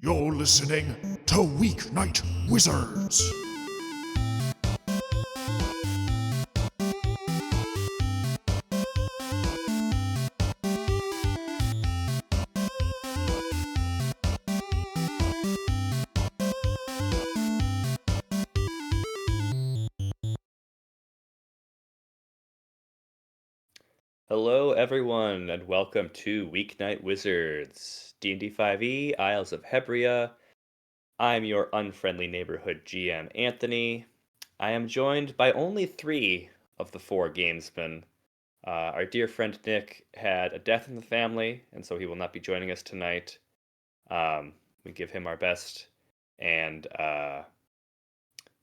You're listening to Weeknight Wizards. Hello, everyone, and welcome to Weeknight Wizards, D&D 5e, Isles of Hebria. I'm your unfriendly neighborhood GM, Anthony. I am joined by only 3 of the 4 gamesmen. Our dear friend Nick had a death in the family, and so he will not be joining us tonight. We give him our best, and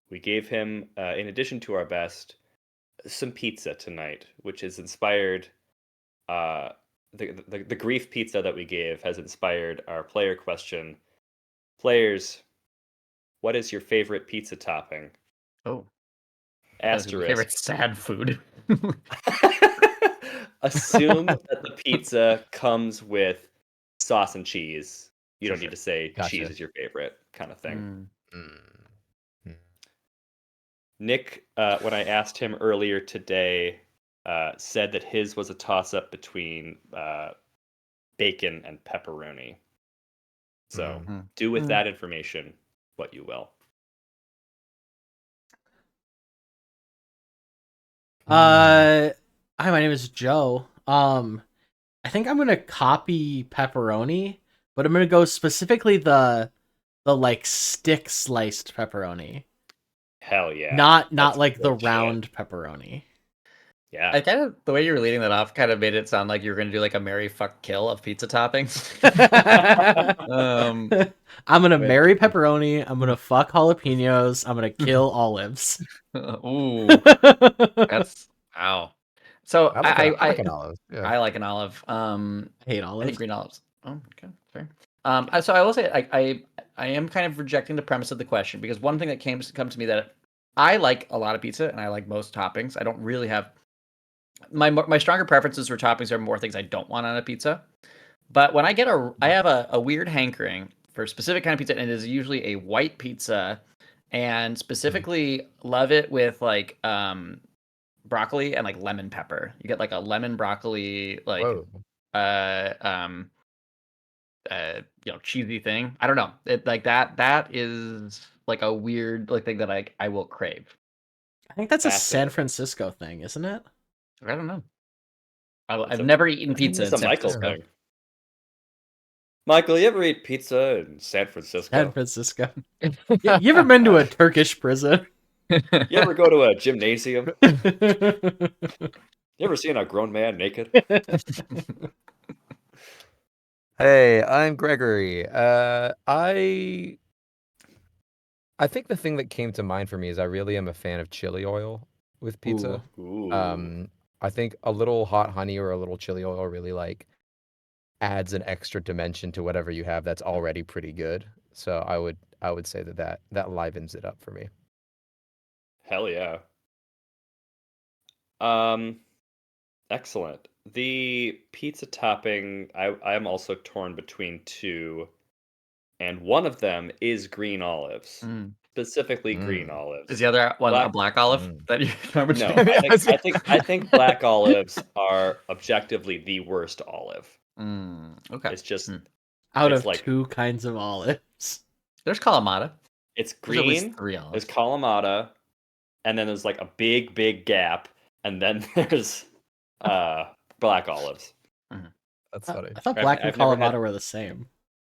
we gave him, in addition to our best, some pizza tonight, which is inspired. The grief pizza that we gave has inspired our player question. Players, what is your favorite pizza topping? Oh, that's my Asterisk. favorite sad food. Assume that the pizza comes with sauce and cheese. You don't need to say Gotcha. cheese is your favorite kind of thing. Mm. Nick, when I asked him earlier today, said that his was a toss-up between bacon and pepperoni. So do with that information what you will. Hi, my name is Joe. I think I'm gonna copy pepperoni, but I'm gonna go specifically the like stick sliced pepperoni. Hell yeah. Not That's like the good shit. round pepperoni. Yeah. I kind of the way you were leading that off kind of made it sound like you were gonna do like a marry fuck kill of pizza toppings. I'm gonna marry pepperoni. I'm gonna fuck jalapenos. I'm gonna kill olives. Ooh, that's ow. So I like an olive. Yeah. I like an olive. I hate I olives. think green olives. Oh, okay, fair. So I will say I am kind of rejecting the premise of the question because one thing that come to me that I like a lot of pizza and I like most toppings. I don't really have my stronger preferences for toppings are more things I don't want on a pizza. But when I have a weird hankering for a specific kind of pizza, and it is usually a white pizza, and specifically love it with like broccoli and like lemon pepper. You get like a lemon broccoli like cheesy thing. I don't know. It like that is like a weird like thing that I will crave. I think that's a That's San it. Francisco thing, isn't it? I don't know. I've never eaten pizza in It's a San Michael Francisco. thing. Michael, you ever eat pizza in San Francisco? San Francisco. You ever been to a Turkish prison? You ever go to a gymnasium? You ever seen a grown man naked? Hey, I'm Gregory. I think the thing that came to mind for me is I really am a fan of chili oil with pizza. Ooh. I think a little hot honey or a little chili oil really like adds an extra dimension to whatever you have that's already pretty good. So I would say that livens it up for me. Hell yeah. Excellent. The pizza topping, I am also torn between 2, and one of them is green olives. Specifically green olives. Is the other one a black olive that you're torn No, between? I think black olives are objectively the worst olive. Okay. It's just out it's of like 2 kinds of olives. There's Kalamata. It's There's at least green. 3 olives. There's Kalamata, and then there's like a big gap, and then there's black olives. That's funny. I thought black and I've never Kalamata had- were the same.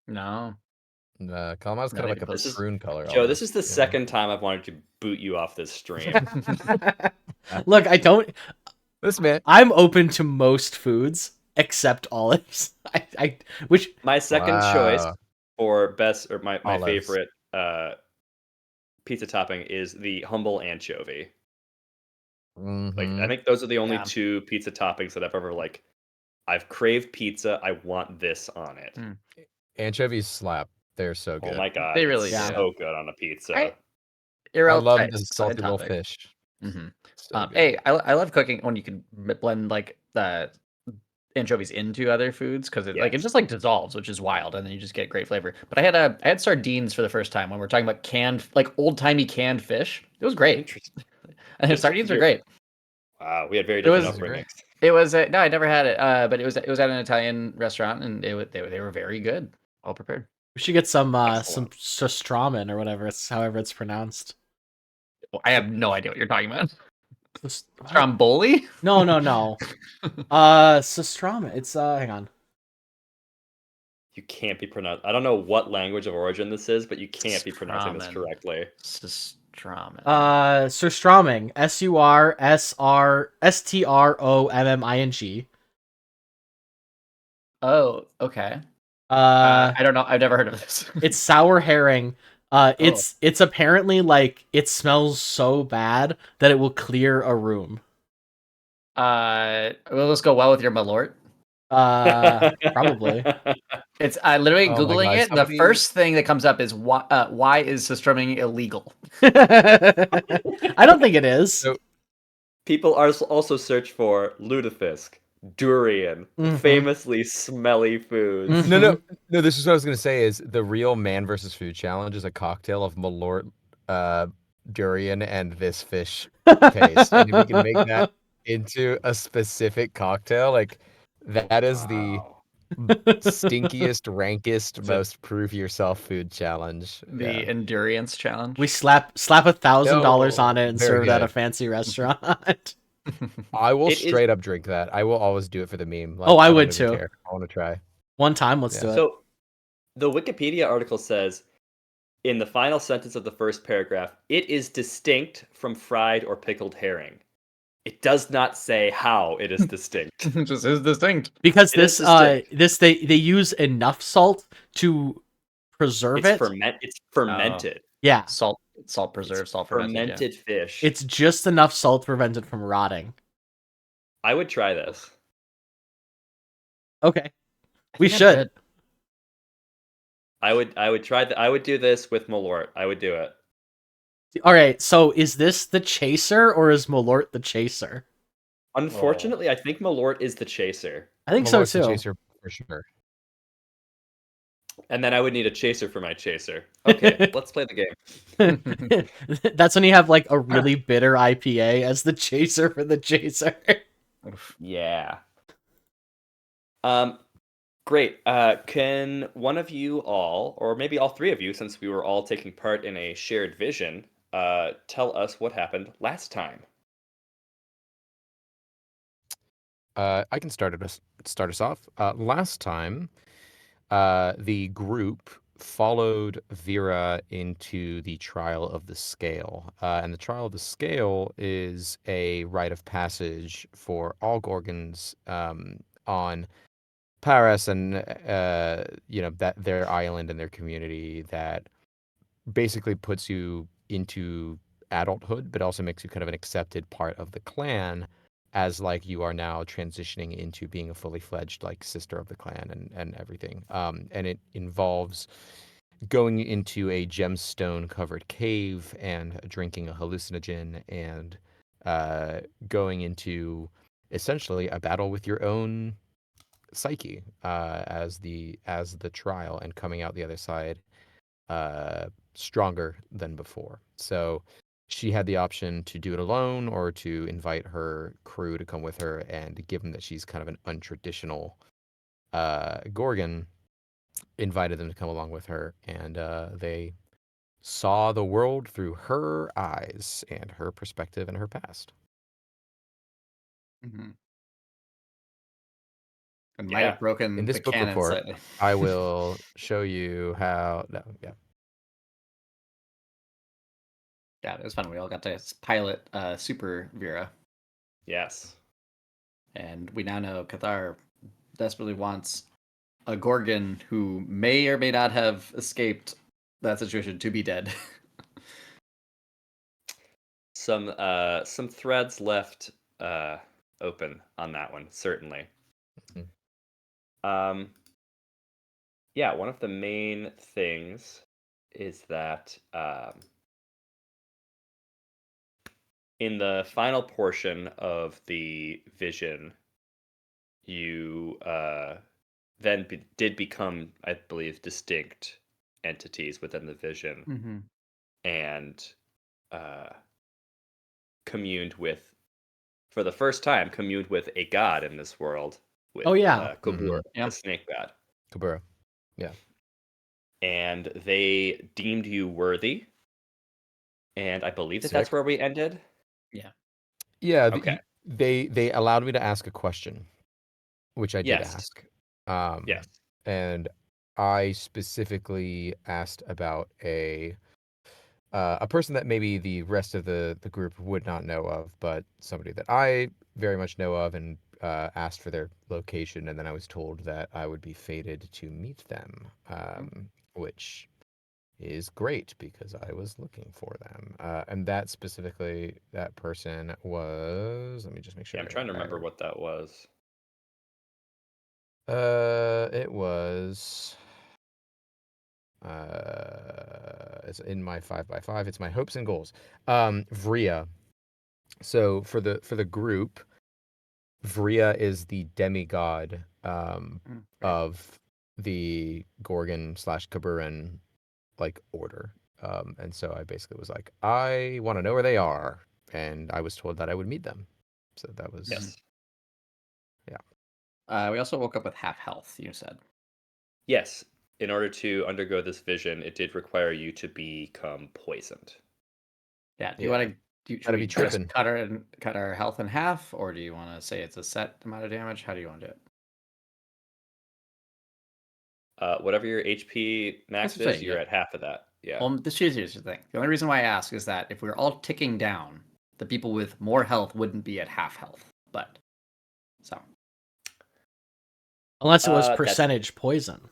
No. Kalamata's kind of like a prune color. Joe, this almost, is the second time I've wanted to boot you off this stream. Look, I don't. This man. I'm open to most foods except olives. Which my second choice for best or my Olives. favorite pizza topping is the humble anchovy. Like I think those are the only 2 pizza toppings that I've ever like. I've craved pizza. I want this on it. Anchovies slap. They're so good. Oh my god, They really it's do. so good on a pizza. I love the salty little fish. Hey, I love cooking when you can blend like the anchovies into other foods because it Yes. just like dissolves, which is wild, and then you just get great flavor. But I had sardines for the first time when we're talking about canned, like old timey canned fish. It was great. Interesting. And sardines are great. Wow, we had very It different was upbringings. it was no, I never had it. But it was at an Italian restaurant, and they were very good, well prepared. We should get some Excellent. Sustramen or whatever however it's pronounced. Well, I have no idea what you're talking about. What? Stromboli? No. Sustramen. It's hang on. You can't be pronounced. I don't know what language of origin this is, but you can't be pronouncing this Stramen. correctly. Sustramen. Surstroming. SURSTROMMING. Oh, okay. Uh, I don't know. I've never heard of this. it's sour herring. Oh. It's apparently like it smells so bad that it will clear a room. Will this go well with your Malort? Probably. It's literally Oh my Googling God, it. And the somebody- first thing that comes up is why is sustramming illegal? I don't think it is. So- People are also search for lutefisk, durian, Mhm. famously smelly foods. No. This is what I was gonna say. Is the real Man versus Food challenge is a cocktail of Malort, durian, and this fish paste, and if we can make that into a specific cocktail, like that is the Wow. stinkiest, rankest, it. most prove yourself food challenge. The Yeah. endurance challenge. We slap $1,000 on it and Very serve it at a good. fancy restaurant. I will It is- straight up drink that. I will always do it for the meme. Like, Oh, I don't would even too. care. I want to try. One time, let's Yeah. do it. So, the Wikipedia article says, in the final sentence of the first paragraph, it is distinct from fried or pickled herring. It does not say how it is distinct. It just is distinct. Because It is this they use enough salt to preserve It's it. it's fermented. Yeah, Salt preserved, salt fermented. Yeah. Fermented fish. it's just enough salt to prevent it from rotting. I would try this. Okay, we think I'm should. good. I would try I would do this with Malort. I would do it. All right, so is this the chaser or is Malort the chaser? Unfortunately, I think Malort is the chaser. I think Malort's so the too. chaser for sure. And then I would need a chaser for my chaser. Okay, let's play the game. That's when you have like a really bitter IPA as the chaser for the chaser. Yeah. Great. Can one of you all, or maybe all three of you, since we were all taking part in a shared vision, tell us what happened last time? I can start us off. Last time, the group followed Vera into the Trial of the Scale, and the Trial of the Scale is a rite of passage for all Gorgons on Paris and that their island and their community that basically puts you into adulthood, but also makes you kind of an accepted part of the clan as like you are now transitioning into being a fully fledged like sister of the clan and everything. And it involves going into a gemstone covered cave and drinking a hallucinogen and going into essentially a battle with your own psyche as the trial and coming out the other side stronger than before. So she had the option to do it alone or to invite her crew to come with her. And given that she's kind of an untraditional Gorgon, invited them to come along with her, and they saw the world through her eyes and her perspective and her past. Mhm. And might Yeah. have broken In this the book canon report, slightly. I will show you how. No, yeah. Yeah, it was fun. We all got to pilot Super Vera, Yes. and we now know Cathar desperately wants a Gorgon who may or may not have escaped that situation to be dead. Some threads left open on that one, certainly. Mhm. Yeah, one of the main things is that in the final portion of the vision, you then did become, I believe, distinct entities within the vision, Mm-hmm. and communed with, for the first time, communed with a god in this world, with Oh, yeah. Kubur, Yeah. the snake god. Kabura. Yeah. And they deemed you worthy, and I believe that that's Sick. where we ended. Yeah. Okay. They allowed me to ask a question, which I did Yes. ask. Yes. And I specifically asked about a person that maybe the rest of the group would not know of, but somebody that I very much know of, and asked for their location, and then I was told that I would be fated to meet them, which is great because I was looking for them. And that specifically, that person was. Let me just make sure. Yeah, I'm trying to remember what that was. It was. It's in my 5x5. It's my hopes and goals. Vria. So for the group, Vria is the demigod of the Gorgon / Kaburan order. And so I basically was like, I want to know where they are, and I was told that I would meet them. So that was Yes. We also woke up with half health, you said. Yes. In order to undergo this vision, it did require you to become poisoned. Yeah. Do you Yeah. want to Gotta be tripping. cut our health in half, or do you want to say it's a set amount of damage? How do you want to do it? Whatever your HP max That's what I'm is, saying, you're yeah. at half of that. Yeah. Well, here's the thing. The only reason why I ask is that if we're all ticking down, the people with more health wouldn't be at half health. But so Unless it was That's- percentage poison.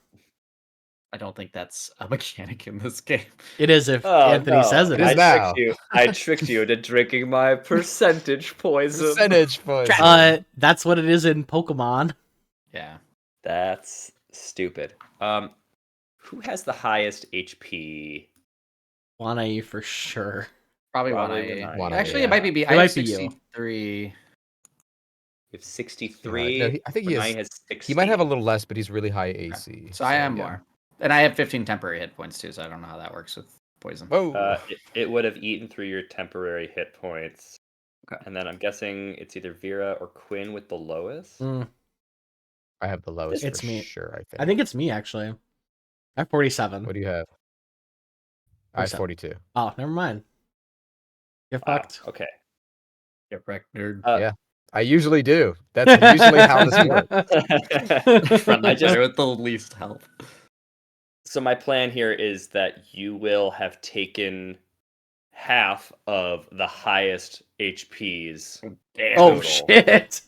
I don't think that's a mechanic in this game. It is if Oh, Anthony no. says it It is is. now. I tricked you into drinking my percentage poison. Percentage poison. That's what it is in Pokemon. Yeah. That's stupid. Who has the highest HP? Wanai for sure. Probably one Probably I. Wanai, Actually, yeah. it might be. It I might have be you. 63. You have 63. No, I think he Renai is. has 60. He might have a little less, but he's really high AC. So I am yeah. more, and I have 15 temporary hit points too. So I don't know how that works with poison. Whoa. It would have eaten through your temporary hit points. Okay. And then I'm guessing it's either Vera or Quinn with the lowest. I have the lowest It's for me. sure, I think. I think it's me, actually. I have 47. What do you have? I have 42. Oh, never mind. Get Wow, fucked. okay. Get wrecked, nerd. Yeah. I usually do. That's usually how this works. From the player with the least health. So my plan here is that you will have taken half of the highest HPs. Oh, total. shit.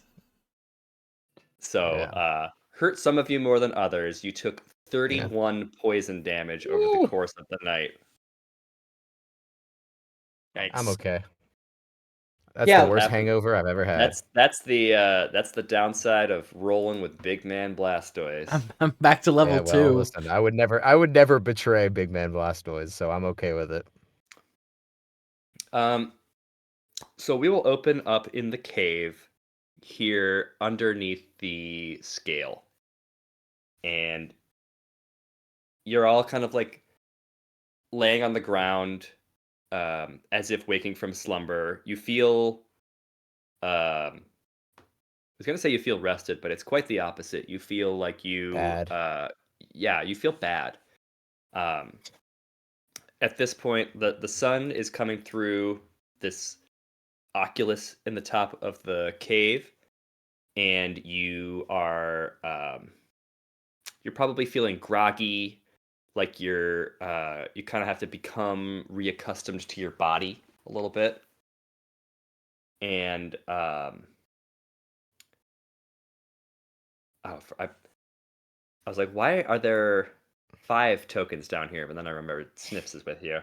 So hurt some of you more than others. You took 31 poison damage over the course of the night. Yikes. I'm okay. That's Yeah, the worst After- hangover I've ever had. That's the downside of rolling with big man Blastoise. I'm back to level Yeah, well, 2. listen, I would never betray Big Man Blastoise, so I'm okay with it. So we will open up in the cave here underneath the scale. And you're all kind of like laying on the ground, as if waking from slumber. You feel, I was gonna say you feel rested, but it's quite the opposite. You feel like you, Bad. You feel bad. At this point, the sun is coming through this oculus in the top of the cave, and you are, you're probably feeling groggy, like you kind of have to become reaccustomed to your body a little bit. And I was like, why are there 5 tokens down here? But then I remembered Sniffs is with you.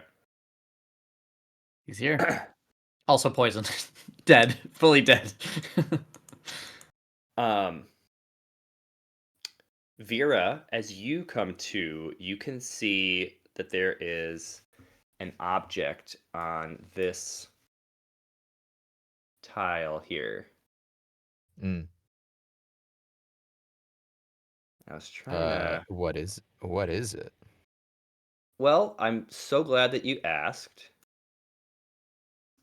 He's here. Also poisoned. Dead. Fully dead. Vera, as you come to, you can see that there is an object on this tile here. Mm. I was trying to. What is it? Well, I'm so glad that you asked.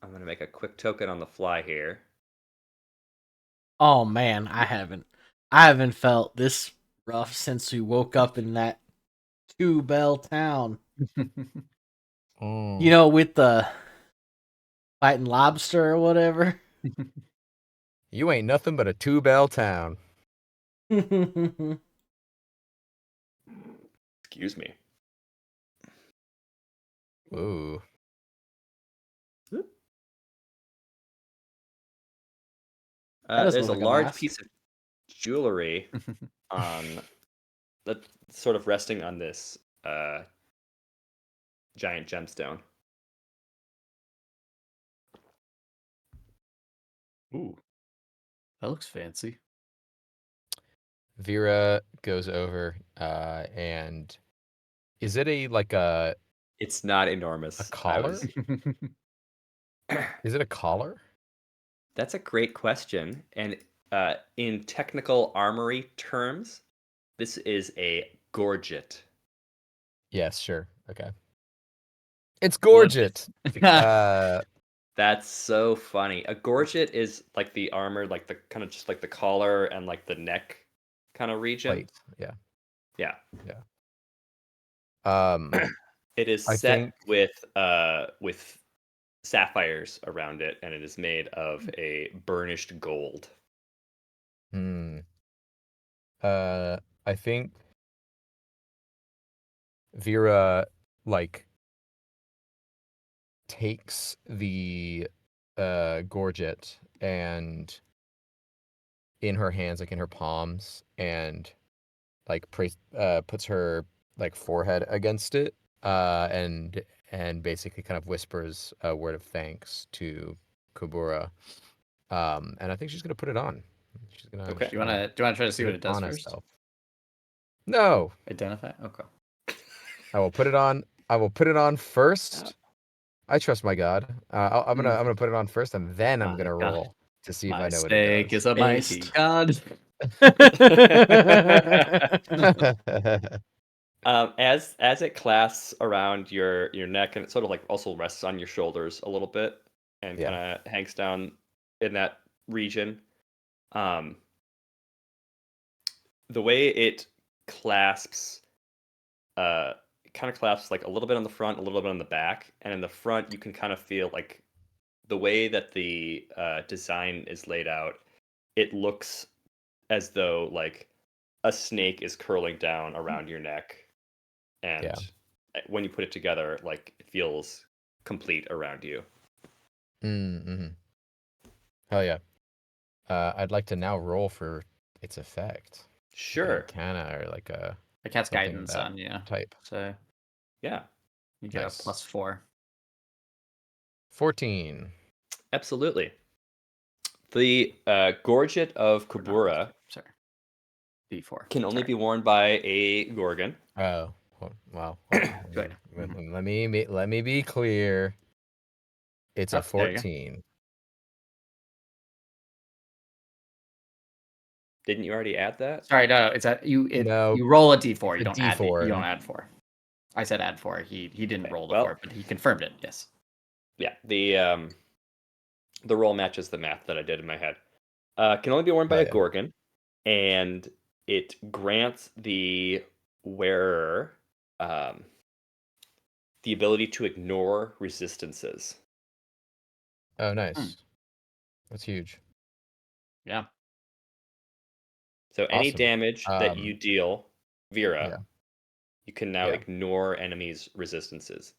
I'm gonna make a quick token on the fly here. Oh man, I haven't felt this rough since we woke up in that Two Bell town. Mm. You know, with the fighting lobster or whatever. You ain't nothing but a two-bell town. Excuse me. Ooh. That doesn't There's a look like a large mask. piece of jewelry on that sort of resting on this giant gemstone. Ooh, that looks fancy. Vera goes over and is it a It's not enormous. collar? Is it a collar? That's a great question. And in technical armory terms, this is a gorget. Yes, sure. Okay. It's What- gorget. That's so funny. A gorget is like the armor, like the kind of just like the collar and like the neck kind of region. Plate. Yeah. Yeah. Um It is I set think with sapphires around it, and it is made of a burnished gold. hmm. I think Vera like takes the gorget and in her hands, like in her palms, and like puts her like forehead against it, and basically kind of whispers a word of thanks to Kubura. And I think she's gonna put it on. She's gonna Okay. Do you wanna try to see put what it does on first? herself. No, Identify. Okay. I will put it on. I will put it on first. I trust my God. I'm gonna put it on first, and then I'm My gonna God. roll to see if My I know what snake it is a mighty Based. god. does. As it clasps around your neck, and it sort of like also rests on your shoulders a little bit, and Yeah. kind of hangs down in that region. Um, the way it clasps, kind of clasps like a little bit on the front, a little bit on the back, and in the front you can kind of feel like the way that the design is laid out. It looks as though like a snake is curling down around your neck, and Yeah. when you put it together, like it feels complete around you. Mm-hmm. Hell yeah. I'd like to now roll for its effect. Like an Sure. Arcana or like a It cast something of guidance that on you, type. so Yeah, you get Nice. a +4. 14. absolutely. The gorget of Or not Kubura +2, sorry. D4. can only Sorry. be worn by a Gorgon. Oh, wow. Hold on. Good. Let me be clear. It's a Oh, there you go. 14. Didn't you already add that? Sorry, no, it's a you. No, You roll a d4. it's You a don't add. You D4. don't add 4. I said add 4. He didn't Okay, roll the well- 4, but he confirmed it. Yes. Yeah, the roll matches the math that I did in my head. Can only be worn by Oh, a yeah. Gorgon, and it grants the wearer the ability to ignore resistances. Oh, nice. That's huge. Yeah. So any Awesome. damage that you deal, Vera, yeah. you can now Yeah. ignore enemies' resistances.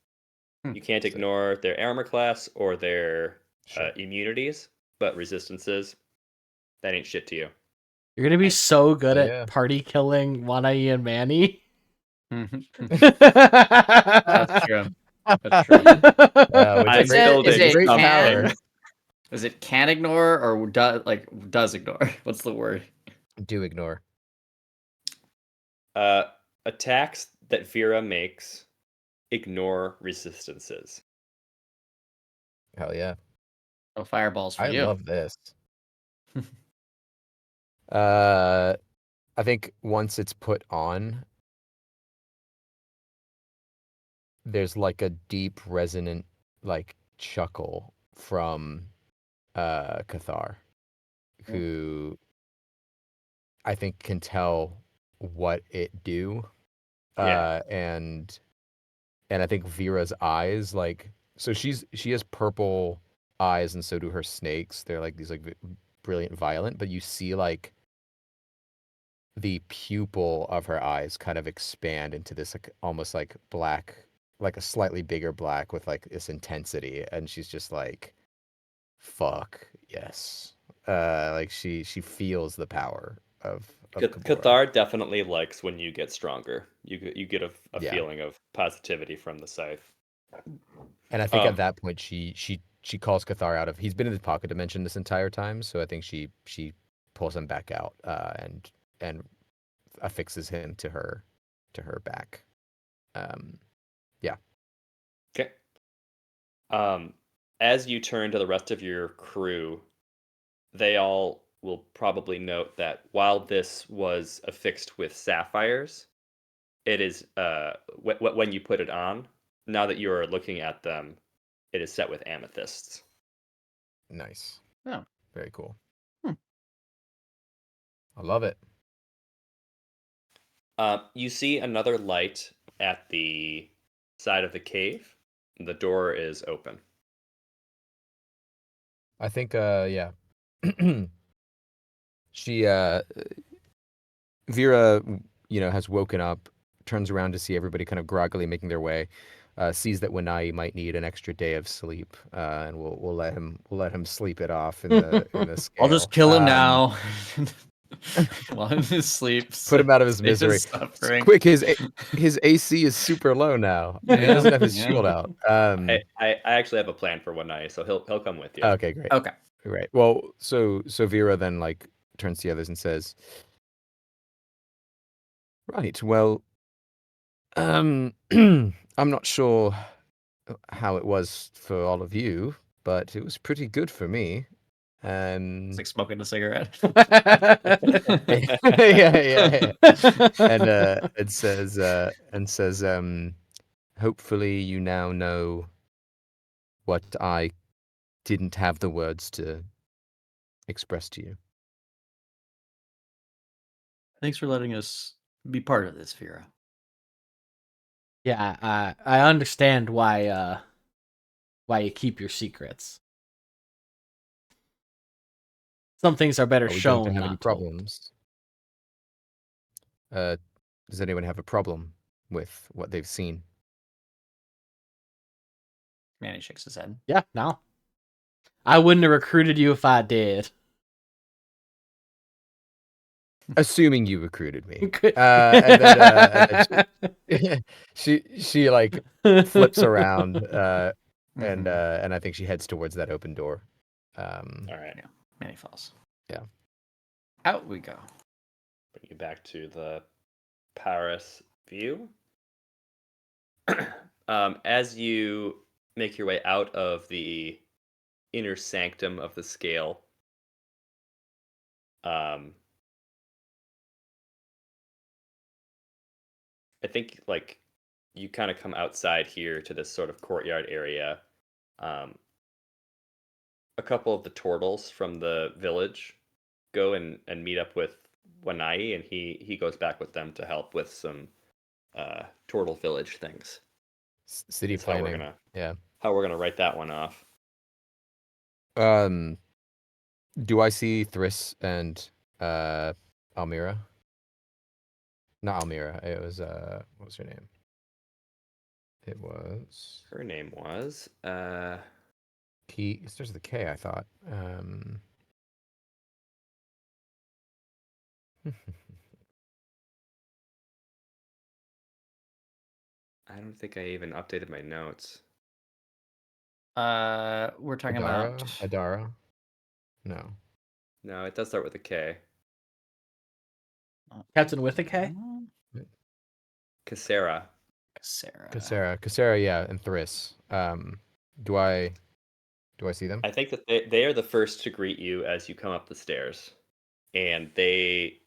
Hmm. You can't Sick. ignore their armor class or their Sure. immunities, but resistances, that ain't shit to you. You're gonna be so good Oh, at yeah. party killing Wanai and Manny. That's true. That's true. Which I'm Is it- building is it great something. power. Is it can ignore or does ignore? What's the word? Do ignore. Attacks that Vera makes ignore resistances. Hell yeah. Oh, fireballs for I you. love this. uh, I think once it's put on, there's like a deep resonant like chuckle from Cathar, who I think can tell what it do. Yeah. And I think Vera's eyes, like, so she has purple eyes, and so do her snakes. They're like these like brilliant violet, but you see like the pupil of her eyes kind of expand into this like almost like black, like a slightly bigger black with like this intensity, and she's just like, "Fuck yes!" Like she feels the power of Kabora. Cathar definitely likes when you get stronger. You get a Yeah. feeling of positivity from the scythe. And I think at Um, that point she calls Cathar out of, he's been in the pocket dimension this entire time, so I think she pulls him back out and affixes him to her back. Yeah. okay. As you turn to the rest of your crew, they all will probably note that while this was affixed with sapphires, it is when you put it on. Now that you are looking at them, it is set with amethysts. Nice. Oh. Very cool. Hmm. I love it. You see another light at the side of the cave. The door is open. I think yeah. She Vera, has woken up, turns around to see everybody kind of groggily making their way, sees that Wanai might need an extra day of sleep, and we'll let him sleep it off in the scale. I'll just kill him now. While in his sleep. Put him out of his save misery. suffering. Quick, his AC is super low now. He doesn't have his shield out. I actually have a plan for one night, so he'll come with you. Okay, great. Okay. Right. Well, so Vera then like turns to the others and says, "Right. Well, I'm not sure how it was for all of you, but it was pretty good for me." It's like smoking a cigarette. Yeah. And it says, hopefully you now know what I didn't have the words to express to you. Thanks for letting us be part of this, Vera. Yeah, I understand why you keep your secrets. Some things are better Are we shown, going to have any not told. problems? Does anyone have a problem with what they've seen? Manny shakes his head. Yeah, no. I wouldn't have recruited you if I did. Assuming you recruited me. Could- And then she like flips around, and I think she heads towards that open door. All right. Yeah. Manny falls. Yeah. Out we go. Bring you back to the Paris view. As you make your way out of the inner sanctum of the scale, I think like you kind of come outside here to this sort of courtyard area. A couple of the turtles from the village go and meet up with Wanai, and he goes back with them to help with some turtle village things. City That's how we're planning. Yeah. how we're gonna write that one off. Do I see Thriss and Almira? Not Almira. It was what was her name? It was Her name was K. It starts with a K, I thought. I don't think I even updated my notes. We're talking about Adara? No. No, it does start with a K. Captain with a K? Casera. Kasera, yeah, and Thriss. Do I see them? I think that they are the first to greet you as you come up the stairs, and they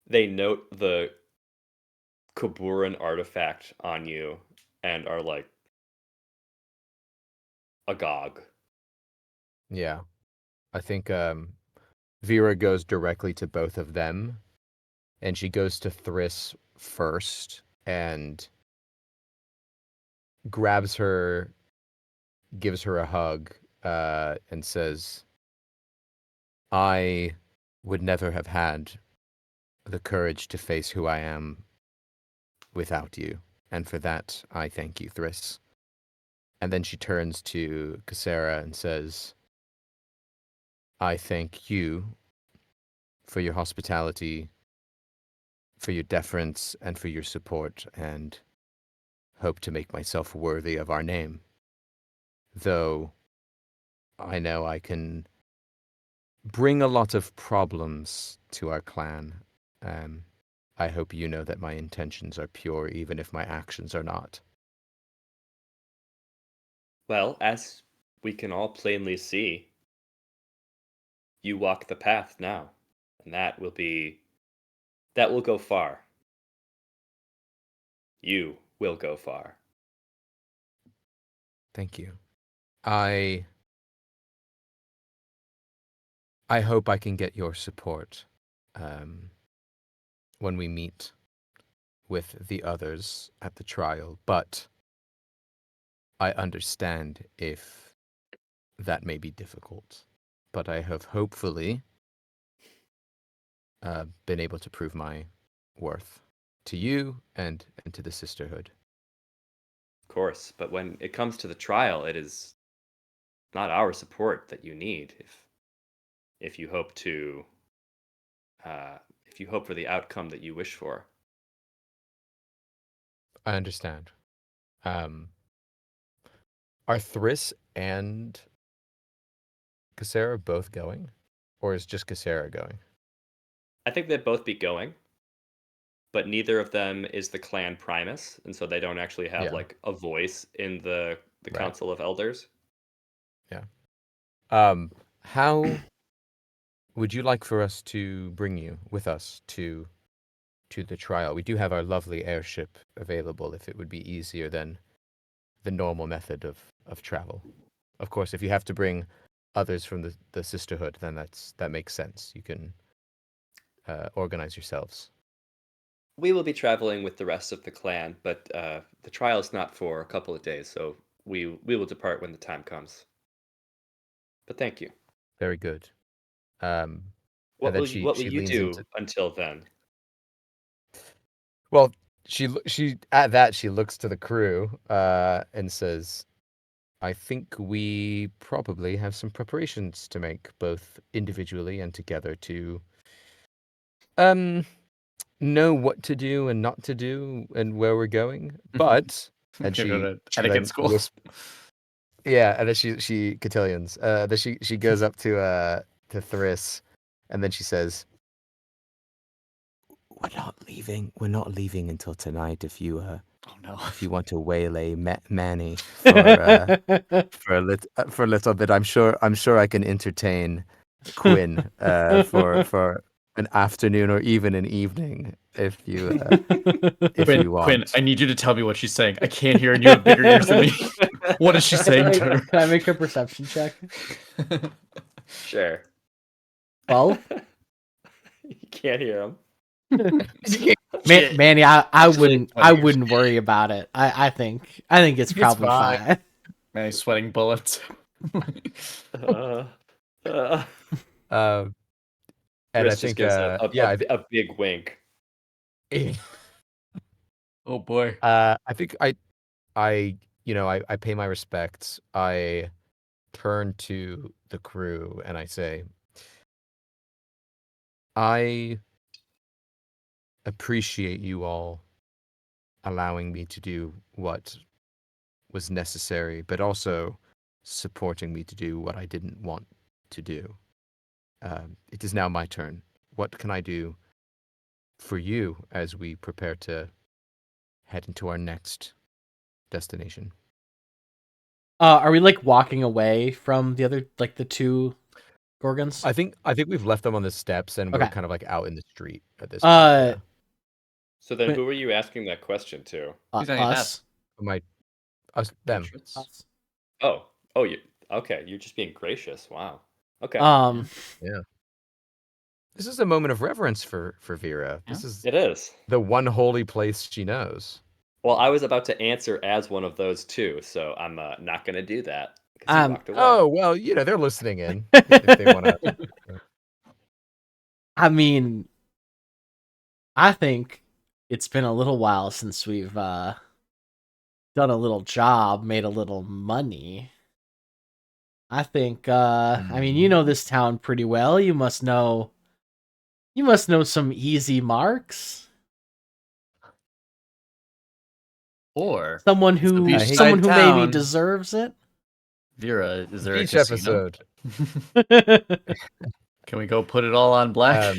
They note the Kaburan artifact on you and are like agog. Yeah. I think Vera goes directly to both of them, and she goes to Thriss first and grabs her, gives her a hug, and says, I would never have had the courage to face who I am without you, and for that I thank you, Thriss. And then she turns to Cassera and says, I thank you for your hospitality, for your deference, and for your support, and hope to make myself worthy of our name. Though I know I can bring a lot of problems to our clan. I hope you know that my intentions are pure, even if my actions are not. Well, as we can all plainly see, you walk the path now, and that will go far. You will go far. Thank you. I hope I can get your support when we meet with the others at the trial, but I understand if that may be difficult. But I have hopefully been able to prove my worth to you and to the sisterhood. Of course, but when it comes to the trial, it is not our support that you need if you hope to if you hope for the outcome that you wish for. I understand. Are Thriss and Cassera both going? Or is just Cassera going? I think they'd both be going, but neither of them is the clan primus, and so they don't actually have Yeah. like a voice in the Right. council of elders. Yeah. How would you like for us to bring you with us to the trial? We do have our lovely airship available if it would be easier than the normal method of travel. Of course, if you have to bring others from the sisterhood, then that makes sense. You can organize yourselves. We will be traveling with the rest of the clan, but the trial is not for a couple of days, so we will depart when the time comes. But thank you. Very good. And What then will she you leans do into. until then? Well, she at that she looks to the crew and says, I think we probably have some preparations to make, both individually and together, to um know what to do and not to do and where we're going. But and Go she to etiquette then school. yeah, and then she cotillions. Then she goes up to Thriss, and then she says, We're not leaving until tonight. If you Oh no. if you want to waylay Manny for a little bit, I'm sure I can entertain Quinn for an afternoon or even an evening if you Quinn, want. I need you to tell me what she's saying. I can't hear, and you have bigger ears than me. What is she saying to her? Can I make a perception check? Sure. 12? You can't hear him. Manny, I Actually, wouldn't 20 years. worry about it. I think it's probably fine. fine. Man, he's sweating bullets. Uh, uh, And I Chris just think gives yeah, a big wink. Oh boy. I think I I pay my respects. I turn to the crew and I say, I appreciate you all allowing me to do what was necessary, but also supporting me to do what I didn't want to do. It is now my turn. What can I do for you as we prepare to head into our next destination? Are we like walking away from the other, like the two Gorgons? I think we've left them on the steps, and we're Okay. kind of like out in the street at this point. Uh, So then, Wait. who are you asking that question to? Who's on your us. Them. Us. Oh, you. Okay, you're just being gracious. Wow. Okay, Yeah. This is a moment of reverence for Vera. This is it is. the one holy place she knows. Well, I was about to answer as one of those too, so I'm not going to do that because you walked away. Oh well, they're listening in if they want to. I mean, I think it's been a little while since we've done a little job, made a little money. I think I mean, you know this town pretty well. You must know some easy marks. Or Someone who beachside maybe town. deserves it. Vera, is there a Each casino? episode. Can we go put it all on black?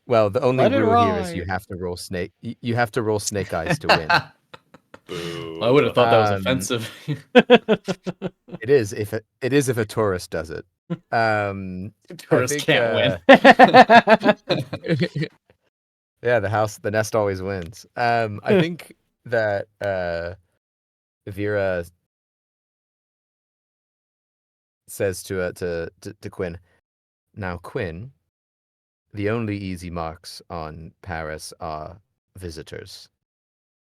Well, the only Let it rule here is you ride. have to roll snake. You have to roll snake eyes to win. Boo. I would have thought that was Um, offensive. It is if a tourist does it. Tourists think, can't win. Yeah, the nest always wins. I think that Vera says to Quinn, "Now, Quinn, the only easy marks on Paris are visitors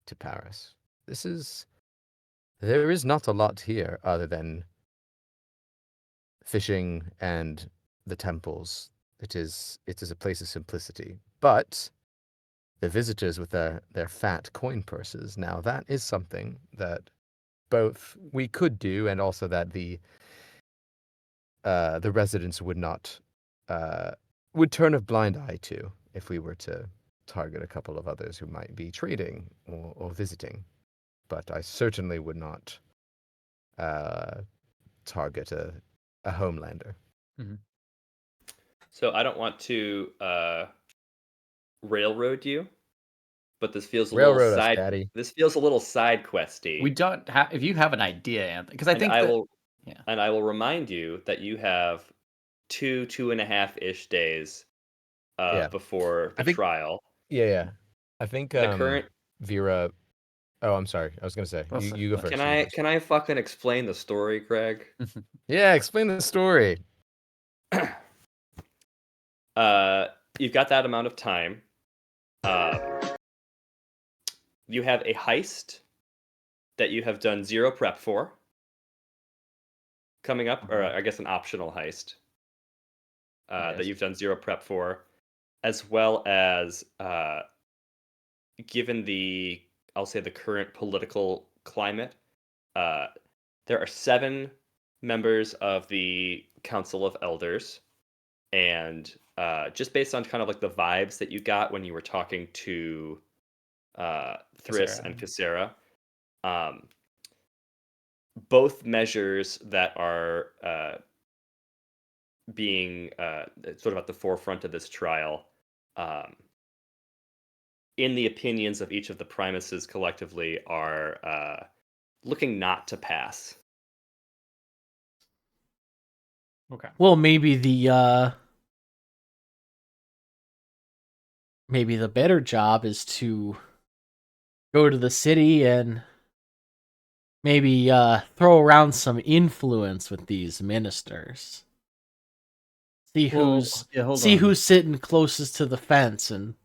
to Paris. There is not a lot here other than fishing and the temples. It is a place of simplicity. But the visitors with their fat coin purses, now that is something that both we could do and also that the residents would not would turn a blind eye to if we were to target a couple of others who might be trading or visiting. But I certainly would not target a homelander." So I don't want to railroad you, but this feels a Railroad little us, side. Daddy. This feels a little side questy. We don't have. If you have an idea, Anthony, because I and think I that, will. yeah. And I will remind you that you have 2.5-ish days Yeah. before I the think- trial. Yeah. I think The current. Vera. Oh, I'm sorry. I was gonna say you go first. Can I fucking explain the story, Greg? Yeah, explain the story. You've got that amount of time. You have a heist that you have done 0 prep for coming up, or I guess an optional heist that you've done 0 prep for, as well as given the, I'll say, the current political climate, there are 7 members of the Council of Elders, and just based on kind of like the vibes that you got when you were talking to Thriss and Cassera, both measures that are being sort of at the forefront of this trial, in the opinions of each of the primuses collectively, are looking not to pass. Okay. Well, maybe the better job is to go to the city and maybe throw around some influence with these ministers. See who's sitting closest to the fence and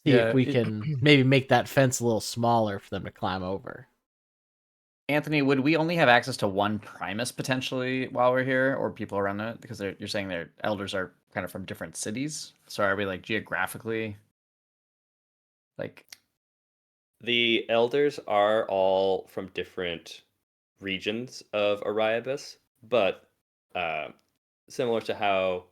see if we can maybe make that fence a little smaller for them to climb over. Anthony, would we only have access to one Primus potentially while we're here, or people around it? Because you're saying their elders are kind of from different cities. So are we like geographically? Like, The elders are all from different regions of Ariabus, but similar to how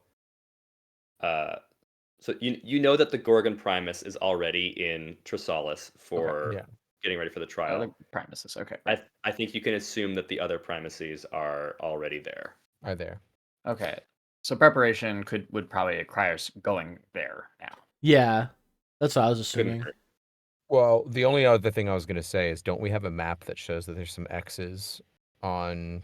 so you know that the Gorgon Primus is already in Trisalis for getting ready for the trial. the Primuses, okay. I think you can assume that the other primacies are already there. Are there? Okay. So preparation would probably require us going there now. Yeah, that's what I was assuming. Well, the only other thing I was going to say is, don't we have a map that shows that there's some X's on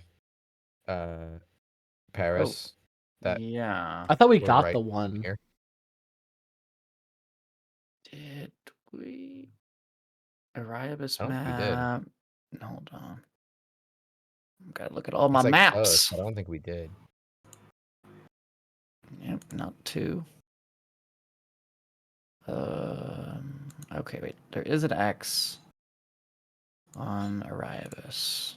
Paris. That Yeah. I thought we we're got right the one. here. Did we? Ariabus I don't think we did. map. Hold on. Gotta look at all my It's like close, maps. but I don't think we did. Yep, not 2. Okay, wait. There is an X on Ariabus.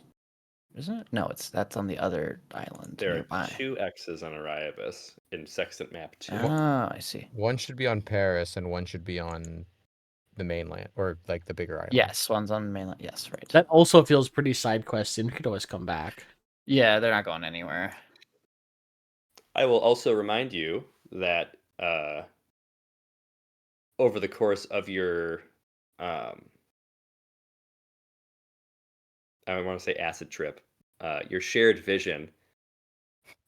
Isn't it? No, that's on the other island There are nearby. 2 X's on Ariabus in Sextant Map 2. Ah, I see. One should be on Paris, and one should be on the mainland, or like the bigger island. Yes, one's on the mainland. Yes, right. That also feels pretty side questy, and we could always come back. Yeah, they're not going anywhere. I will also remind you that over the course of your, I want to say acid trip, your shared vision,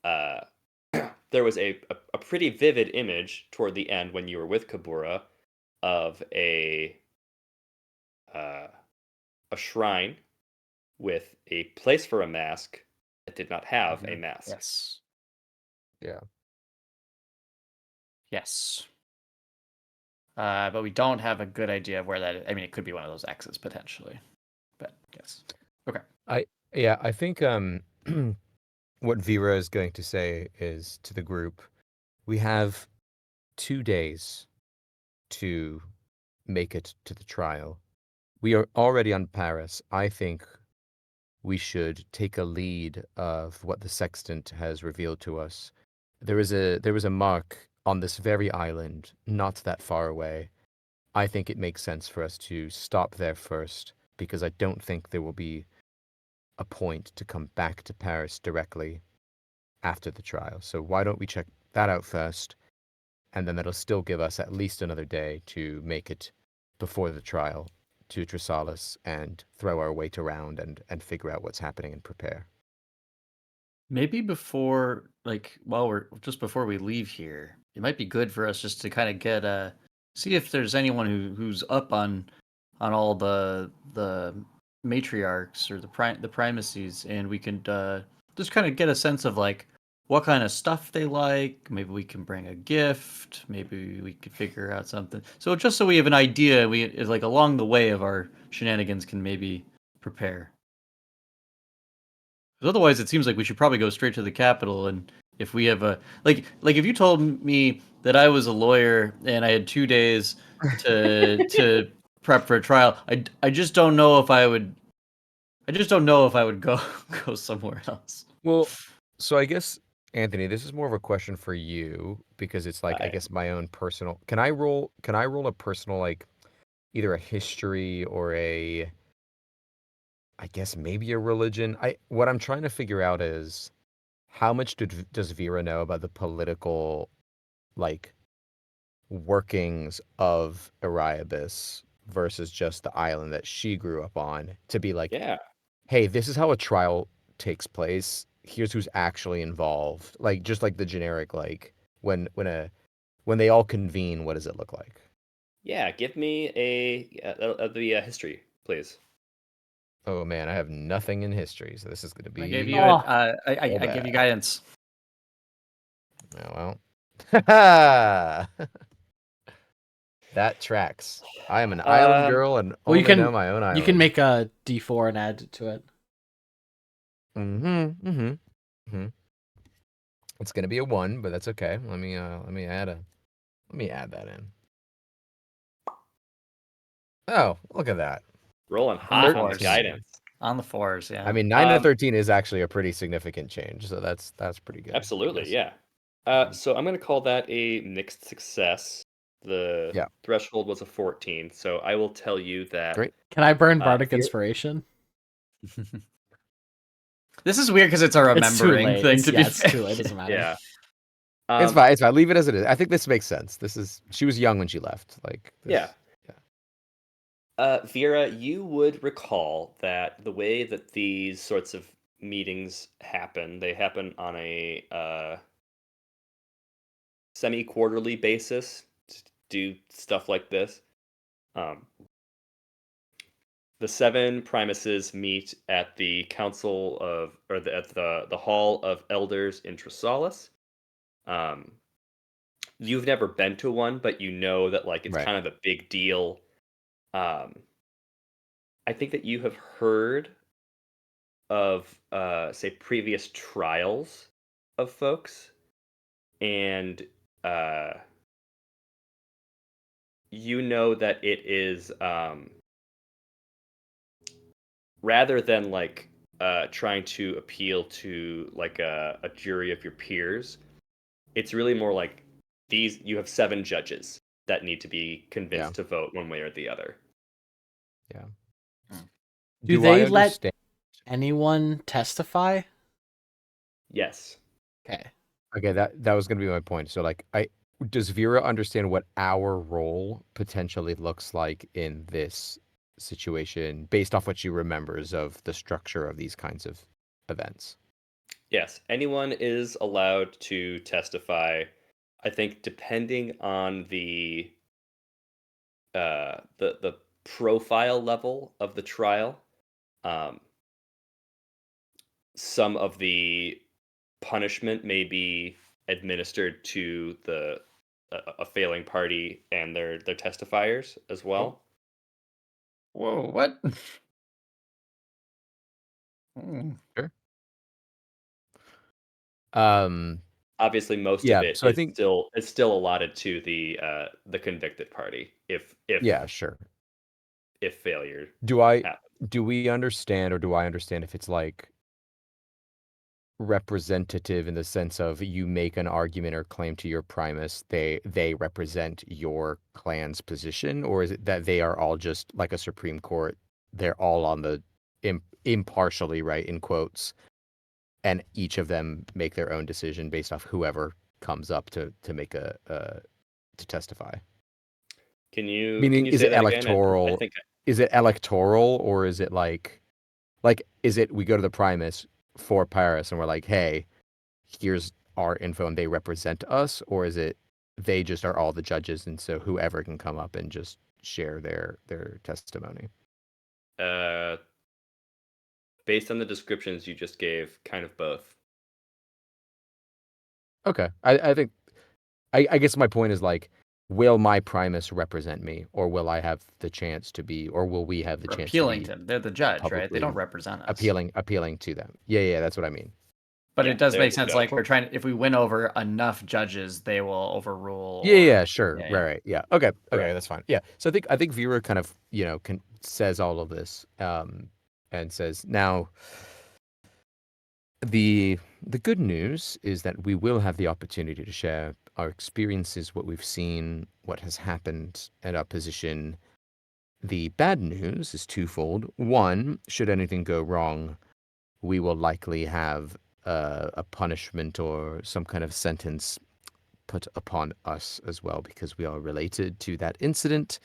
there was a pretty vivid image toward the end when you were with Kabura of a shrine with a place for a mask that did not have a mask. Yes. Yeah. Yes. But we don't have a good idea of where that is. I mean, it could be one of those X's potentially. But yes. Okay. I think what Vera is going to say is to the group, we have 2 days to make it to the trial. We are already on Paris. I think we should take a lead of what the sextant has revealed to us. There was a mark on this very island, not that far away. I think it makes sense for us to stop there first, because I don't think there will be a point to come back to Paris directly after the trial. So why don't we check that out first, and then that'll still give us at least another day to make it before the trial to Trisalis and throw our weight around and figure out what's happening and prepare. Maybe before, like, just before we leave here, it might be good for us just to kind of get see if there's anyone who's up on all the matriarchs or the primacies, and we can just kind of get a sense of like what kind of stuff they like. Maybe we can bring a gift. Maybe we could figure out something. So just so we have an idea, we like along the way of our shenanigans can maybe prepare. 'Cause otherwise, it seems like we should probably go straight to the capital. And if we have a like if you told me that I was a lawyer and I had 2 days to prep for a trial, I just don't know if I would. I just don't know if I would go go somewhere else. Well, so I guess, Anthony, this is more of a question for you, because it's like, I I- guess, my own personal. Can I roll a personal, like, either a history or I guess maybe a religion? What I'm trying to figure out is how much does Vera know about the political, like, workings of Ariabis versus just the island that she grew up on, to be like, yeah. hey, this is how a trial takes place. Here's who's actually involved. Like, just like the generic, like, when they all convene, what does it look like? Yeah, give me the history, please. Oh man, I have nothing in history, so this is gonna I be gave you Oh. I give you guidance. oh, well. That tracks. I am an island girl and Well, you only know can my own island. you can make a D4 and add it to it. It's gonna be a 1, but that's okay. Let me add that in. Oh, look at that. Rolling On the hot on the 4s. guidance. On the 4s, yeah. I mean, 9 out of 13 is actually a pretty significant change, so that's pretty good. I Absolutely, guess. yeah. So I'm going to call that a mixed success. The Yeah. threshold was a 14, so I will tell you that. Great. Can I burn bardic here- inspiration? This is weird because it's a It's too remembering late. thing. It's too late. It doesn't matter. Yeah. It's fine. It's fine. Leave it as it is. I think this makes sense. She was young when she left. Like, Yeah. Vera, you would recall that the way that these sorts of meetings happen, they happen on a semi-quarterly basis to do stuff like this. the 7 Primuses meet at the Council of, or at the Hall of Elders in Trisalis. Um, you've never been to one, but you know that like it's Right. kind of a big deal. Um, I think that you have heard of say previous trials of folks, and uh, you know that it is rather than like trying to appeal to like a jury of your peers, it's really more like these you have 7 judges that need to be Yeah. convinced to vote one way or the other. Yeah. Hmm. Do Do I they let understand? anyone testify? Yes. Okay. Okay, that was gonna be my point. So like does Vera understand what our role potentially looks like in this situation based off what she remembers of the structure of these kinds of events? Yes, anyone is allowed to testify. I think depending on the profile level of the trial, um, some of the punishment may be administered to a failing party and their testifiers as Oh, well. whoa, what? Hmm. Sure. Um, Obviously, most of yeah, it so I is think still allotted to the convicted party yeah, sure. if failure Do I happens. do we understand or do I understand if it's like representative in the sense of you make an argument or claim to your primus, they represent your clan's position, or is it that they are all just like a Supreme Court, they're all on the impartially, right, in quotes, and each of them make their own decision based off whoever comes up to make to testify? Can Meaning, you say that again? I think is it electoral, or is it like is it we go to the primus for Paris and we're like, hey, here's our info and they represent us, or is it they just are all the judges and so whoever can come up and just share their testimony? uh, based on the descriptions you just gave, kind of both. Okay, I think I guess my point is like, will my primus represent me, or will I have the chance to be, or will we have the We're chance to appealing be to them. They're the judge, right? They don't publicly represent us. appealing to them? Yeah, that's what I mean. But Yeah, it does they're make the sense. Like judge. we're trying. If we win over enough judges, they will overrule. Yeah, Or sure. yeah, yeah. Right. Yeah. Okay. Okay. Correct. That's fine. Yeah. So I think Vera kind of, says all of this, and says now the good news is that we will have the opportunity to share our experiences, what we've seen, what has happened, and our position. The bad news is twofold. One, should anything go wrong, we will likely have a punishment or some kind of sentence put upon us as well because we are related to that incident.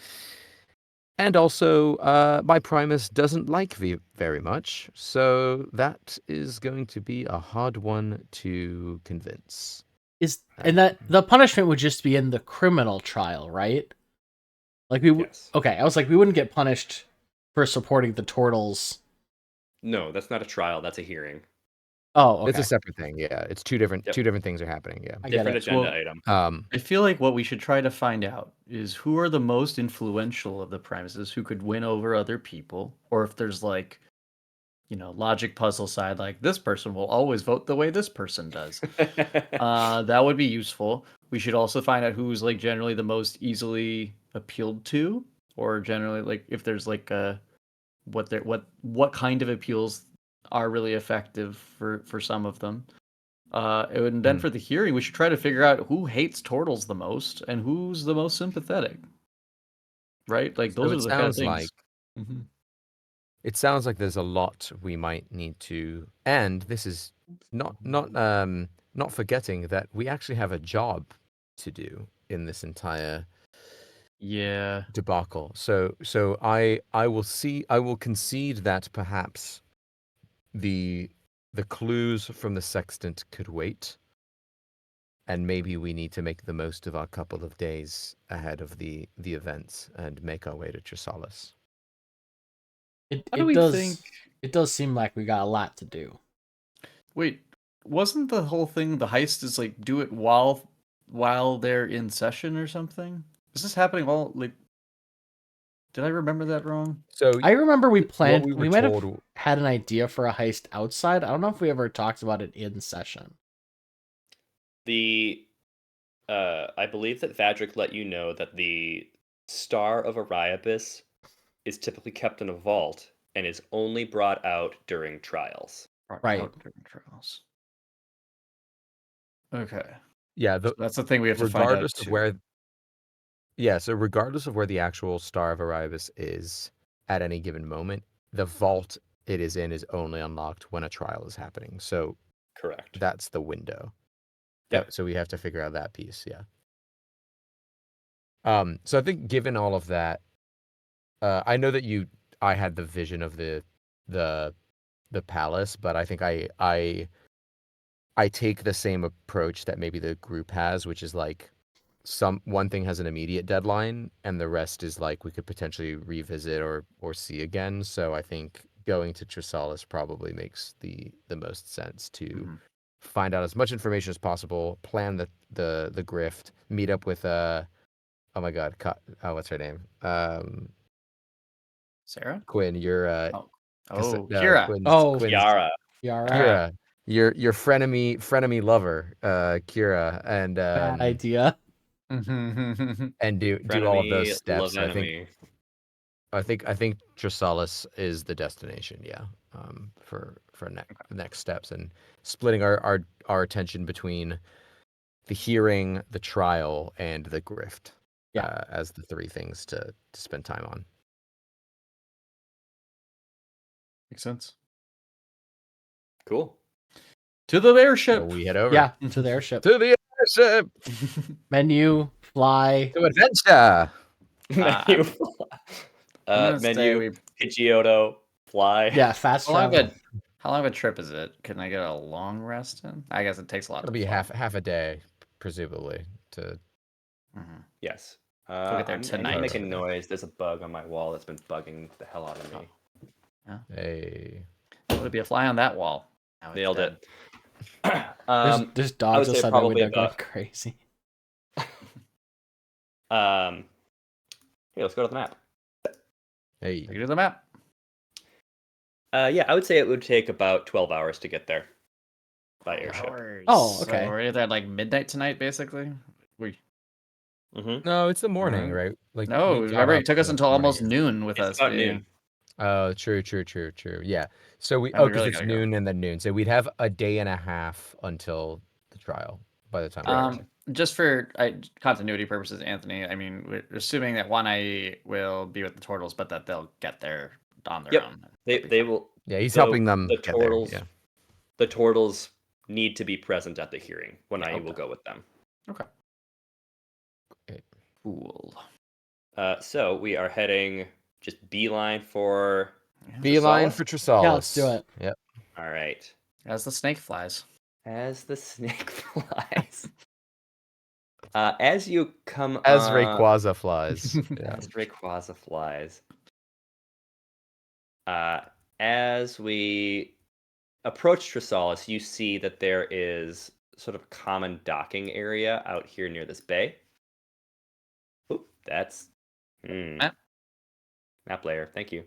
And also, my Primus doesn't like V very much, so that is going to be a hard one to convince. And that the punishment would just be in the criminal trial, right? Like we would. Yes. Okay, I was like, we wouldn't get punished for supporting the turtles. No, that's not a trial. That's a hearing. Oh, It's a okay. separate thing. Yeah, it's two different Yep. two different things are happening. Yeah. I get Different it. agenda Well, item. I feel like what we should try to find out is who are the most influential of the premises who could win over other people, or if there's like, logic puzzle side, like this person will always vote the way this person does. That would be useful. We should also find out who's like generally the most easily appealed to, or generally like if there's like what kind of appeals are really effective for some of them. And then Mhm. for the hearing, we should try to figure out who hates turtles the most and who's the most sympathetic. Right? Like So those are the kind of things. Mhm. it sounds like there's a lot we might need to, and this is not forgetting that we actually have a job to do in this entire Yeah. debacle. So I will concede that perhaps the the clues from the sextant could wait, and maybe we need to make the most of our couple of days ahead of the events and make our way to Chrysalis. It How do it we does think? it does seem like we got a lot to do. Wait, wasn't the whole thing the heist is like do it while they're in session or something? Is this happening all like? Did I remember that wrong? So I remember we what planned. we were We might have told. had an idea for a heist outside. I don't know if we ever talked about it in session. The I believe that Vadric let you know that the Star of Ariabis is typically kept in a vault and is only brought out during trials. Brought Right. out during trials. Okay, Yeah, so that's the thing we have to find out regardless of too. where. Yeah, so regardless of where the actual Star of Arribus is at any given moment, the vault it is in is only unlocked when a trial is happening. So Correct. that's the window. Yep. So we have to figure out that piece, yeah. So I think given all of that, I know that I had the vision of the palace, but I think I take the same approach that maybe the group has, which is like one thing has an immediate deadline and the rest is like we could potentially revisit or see again. So I think going to Trisalis probably makes the most sense to Mhm. find out as much information as possible, plan the grift, meet up with oh my god, what's her name? Sarah? Quinn, your Oh, Kira. Oh, Quinn's Kiara. Yara. Kira, your frenemy lover, Kira, and Bad idea. and do all of those Frenemy, steps. love So enemy. I think Trisalis is the destination. Yeah, for next steps and splitting our attention between the hearing, the trial, and the grift. Yeah. As the three things to spend time on. Makes sense. Cool. To the So airship. we head over. Yeah, to the airship. To the airship. Menu, fly. To adventure. Menu. I'm gonna say Menu. we. Pidgeotto. Fly. Yeah, fast How long, travel. how long of a trip is it? Can I get a long rest in? I guess it takes a lot It'll to be fly. half a day, presumably. To Mhm. Yes. We'll get there I need to tonight. make a noise. There's a bug on my wall that's been bugging the hell out of me. a Would it be a fly on that wall? Now it's Nailed dead. it. There's I dogs would say outside my probably window going about. crazy. Hey, let's go to the map. hey. Take it to the map. Yeah, I would say it would take about 12 hours to get there by airship. Oh, So okay. we're at like midnight tonight, basically. Mm-hmm. No, it's the morning, Alright. right? Like No, we got remember it up took us the until morning. almost noon with It's us. about being- noon. Oh, true. Yeah. So we Now we because really it's gotta go. noon and then noon. So we'd have a day and a half until the trial by the time we Um, just for continuity purposes, Anthony. I mean, we're assuming that One Eye will be with the turtles, but that they'll get there on their Yep. own. They They'll be fine. will. Yeah, he's the- helping them The get there. turtles. Yeah. The turtles need to be present at the hearing. When I Okay. will go with them. Okay. Okay. Cool. So we are heading just beeline for. Beeline Trisalis? for Trisalis. Yeah, let's do it. Yep. All right. As the snake flies. As the snake flies. As you come As Rayquaza flies. as Rayquaza flies. As we approach Trisalis, you see that there is sort of a common docking area out here near this bay. Oop, that's Map. map layer. Thank you.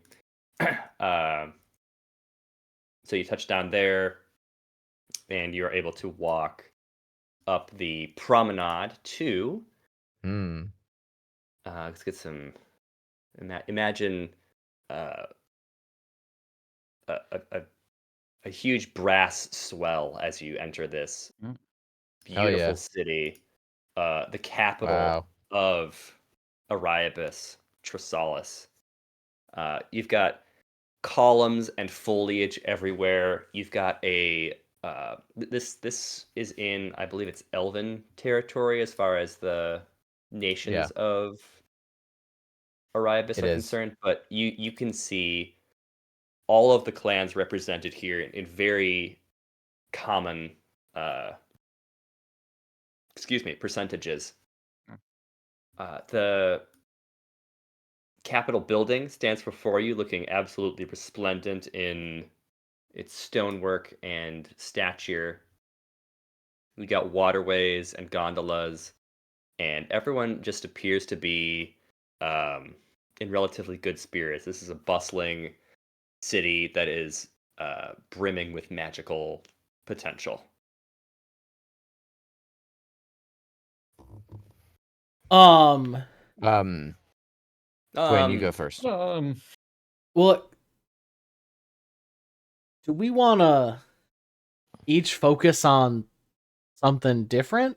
So you touch down there, and you are able to walk up the promenade to. Hmm. Let's get some. Imagine a, a huge brass swell as you enter this Mm. Hell beautiful yeah. city, the capital Wow. of Ariabis, Trisalis. You've got columns and foliage everywhere. You've got a this is in, I believe it's Elven territory as far as the nations of Ariabis It are is. concerned, but you can see all of the clans represented here in very common percentages. Mm. The Capitol building stands before you, looking absolutely resplendent in its stonework and stature. We got waterways and gondolas, and everyone just appears to be in relatively good spirits. This is a bustling city that is brimming with magical potential. Quinn, you Um, go first. Well, do we want to each focus on something different?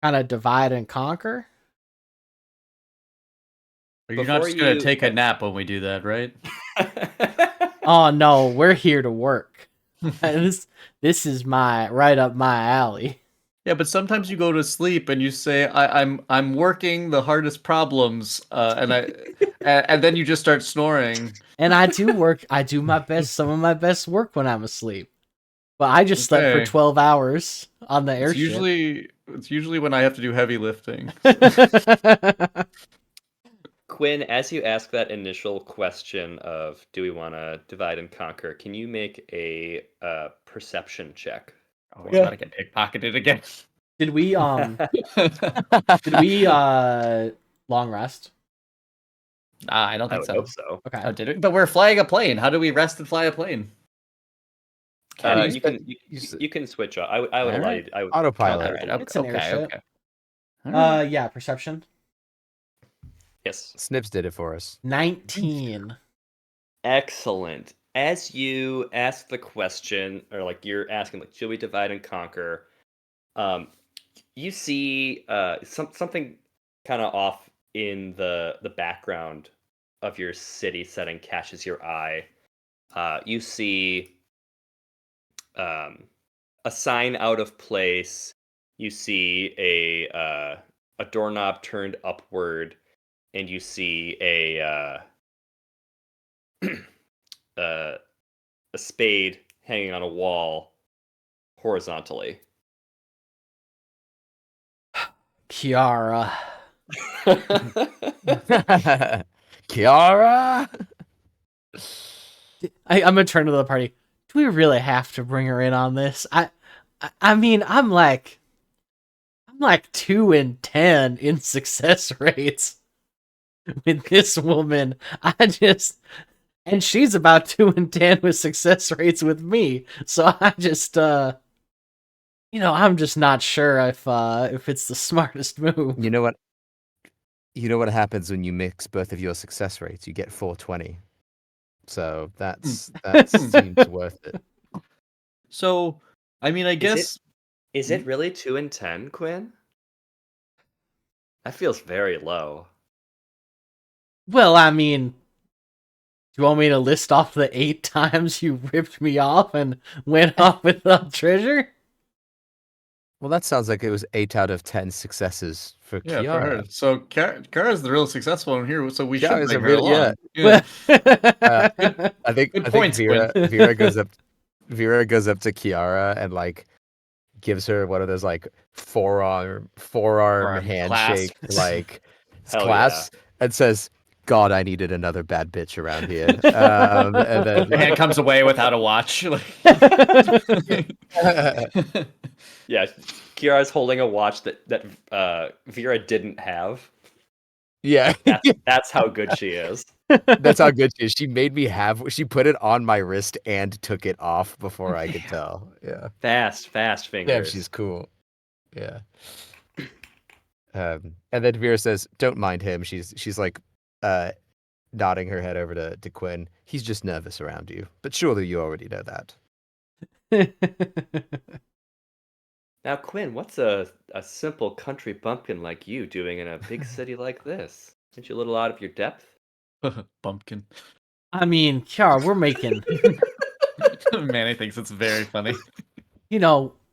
Kind of divide and conquer? You're not Before just gonna you- take a nap when we do that, right? Oh no, we're here to work. this is right up my alley. Yeah, but sometimes you go to sleep and you say, I'm working the hardest problems," and then you just start snoring. And I do work. I do my best. Some of my best work when I'm asleep. But I just slept for Okay. 12 hours on the It's airship. usually when I have to do heavy lifting. Quinn, as you ask that initial question of do we want to divide and conquer, can you make a perception check? Oh, he's about to get pickpocketed again. Did we long rest? I don't I think would so. hope so. Okay. Oh, did we? But we're flying a plane. How do we rest and fly a plane? You can switch up. I would allow Alright. you. I would Autopilot. tell people. It's an airship. Alright. Yeah, perception. Yes. Snips did it for us. 19. Excellent. As you ask the question, or like you're asking, like, should we divide and conquer? You see something kind of off in the background of your city setting catches your eye. You see a sign out of place. You see a doorknob turned upward, and you see a spade hanging on a wall horizontally. Kiara. Kiara. I'm gonna turn to the party. Do we really have to bring her in on this? I mean, I'm like 2 in 10 in success rates with this woman. And she's about 2 in 10 with success rates with me. So I just I'm just not sure if it's the smartest move. You know what? You know what happens when you mix both of your success rates? You get 420. So that seems worth it. So, I mean, I guess Is it really 2 in 10, Quinn? That feels very low. Well, I mean, do you want me to list off the 8 times you ripped me off and went off without treasure? Well, that sounds like it was 8 out of 10 successes for yeah, for Kiara. her. So Kara's the real successful one here, so we should Kiara's bring a her really- along. yeah. Yeah. I think Good points, Vera, Quinn. Vera goes up to Kiara and like gives her one of those like forearm handshake clasps. like Hell clasps and says, "God, I needed another bad bitch around here." And The then hand comes away without a watch. Yeah, Kiara's holding a watch that Vera didn't have. yeah, That's how good she is. that's how good she is. She made me she put it on my wrist and took it off before I could tell. Yeah. Fast Yeah, fingers. she's cool. Yeah. And then Vera says, "Don't mind him." She's like nodding her head over to Quinn. "He's just nervous around you. But surely you already know that." Now, Quinn, what's a simple country bumpkin like you doing in a big city like this? Aren't you a little out of your depth? Bumpkin. I mean, Kiara, we're making, Manny thinks it's very funny.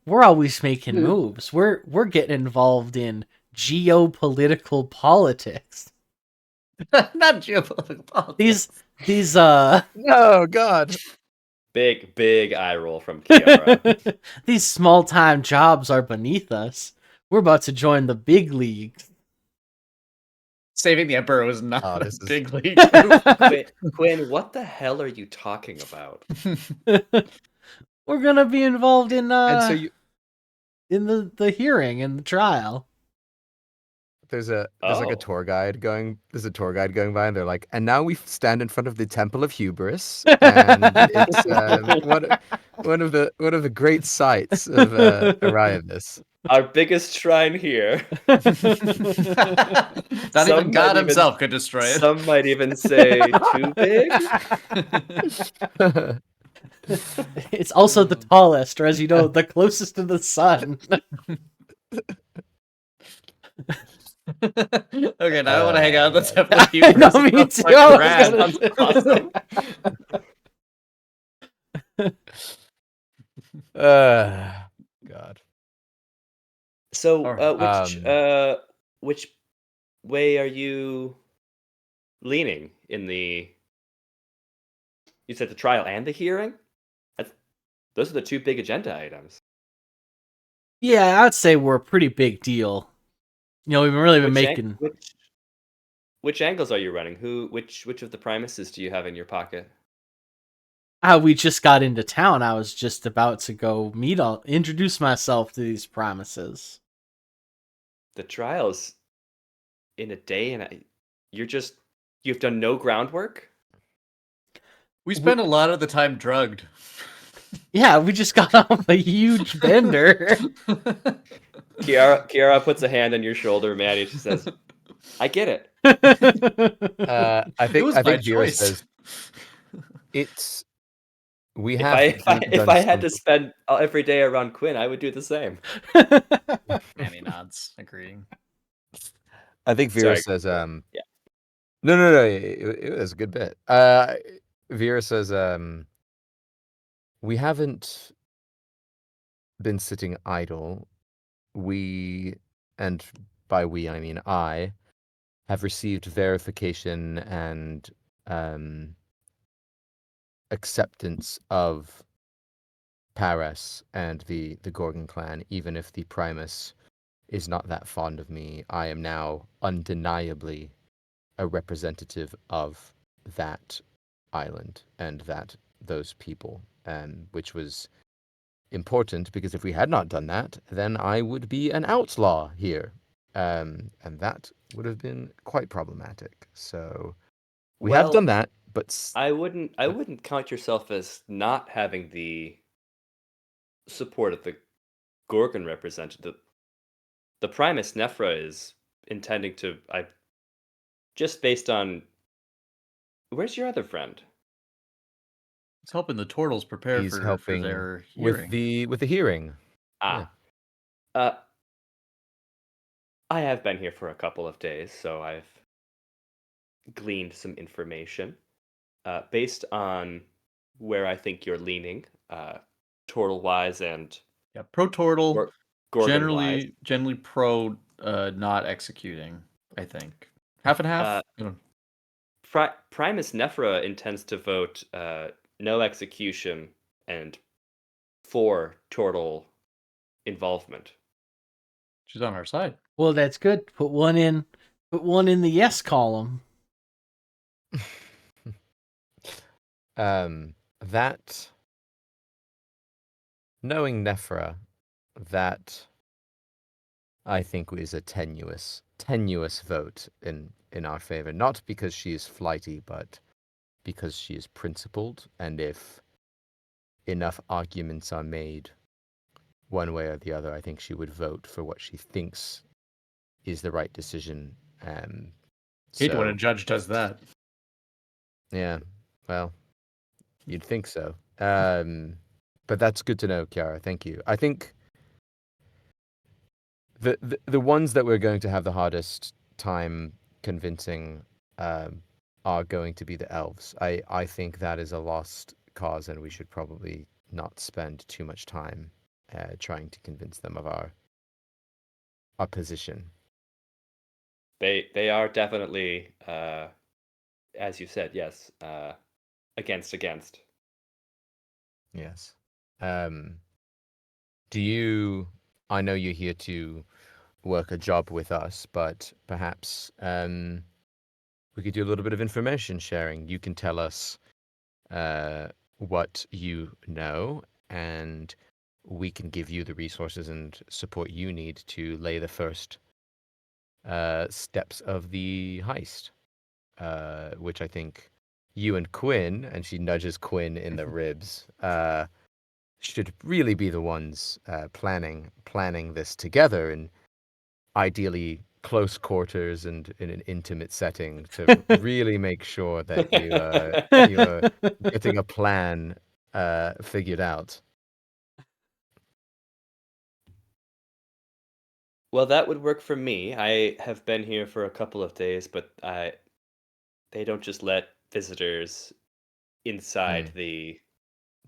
we're always making moves. We're getting involved in geopolitical politics. Not geopolitical politics. These Oh God. Big eye roll from Kiara. these small-time jobs are beneath us. We're about to join the big leagues. Saving the Emperor was not Oh, a this is- big league move. Quinn, what the hell are you talking about? We're gonna be involved in And so you in the hearing in the trial. there's like a Oh. tour guide going by, and they're like, and now we stand in front of the Temple of Hubris, and it's one of the great sights of Arianis. Our biggest shrine here. Not Some even God might even- himself could destroy it. Some might even say too big. It's also the tallest, or as you know, the closest to the sun. Okay, now I want to hang out at the Temple I of Hubris. know, me Sounds too. like I was rad. gonna- God. So, Alright. which way are you leaning in the? You said the trial and the hearing. Those are the two big agenda items. Yeah, I'd say we're a pretty big deal. You know, we've really been making. Which angles are you running? Which of the Primuses do you have in your pocket? We just got into town. I was just about to go introduce myself to these promises. The trial's in a day, and you've done no groundwork. We spent a lot of the time drugged. Yeah, we just got off a huge bender. Kiara puts a hand on your shoulder, Maddie. She says, "I get it." I think was I by think Vera choice. says it's we If have if I had to spend every day around Quinn, I would do the same. Annie nods, agreeing. I think Vera Sorry. says Yeah. No, it was a good bit. Vera says we haven't been sitting idle. We, and by we I mean I, have received verification and acceptance of Paris and the Gorgon clan, even if the Primus is not that fond of me. I am now undeniably a representative of that island and those people, which was important because if we had not done that, then I would be an outlaw here, and that would have been quite problematic. So we have done that, but I wouldn't count yourself as not having the support of the Gorgon representative. The Primus Nephra is intending to. Just based on. Where's your other friend? He's helping the Turtles prepare he's for helping their with hearing. the hearing. I have been here for a couple of days, so I've gleaned some information based on where I think you're leaning, turtle-wise and Yeah, pro Turtle, Gorgon-wise. generally pro not executing, I think. Half and half? Primus Nephra intends to vote no execution and for turtle involvement. She's on our side. Well, that's good. Put one in the yes column. That knowing Nephra, that I think is a tenuous vote in our favor. Not because she is flighty, but because she is principled, and if enough arguments are made one way or the other, I think she would vote for what she thinks is the right decision. Hate when a judge does that. Yeah, well, you'd think so. But that's good to know, Kiara. Thank you. I think the ones that we're going to have the hardest time convincing are going to be the elves. I think that is a lost cause, and we should probably not spend too much time trying to convince them of our position. They are definitely, as you said, yes, against. Yes. Do you? I know you're here to work a job with us, but perhaps we could do a little bit of information sharing. You can tell us what you know, and we can give you the resources and support you need to lay the first steps of the heist, which I think you and Quinn, and she nudges Quinn in the ribs, should really be the ones planning this together, and ideally close quarters and in an intimate setting to really make sure that you're getting a plan figured out. Well, that would work for me. I have been here for a couple of days, but they don't just let visitors inside the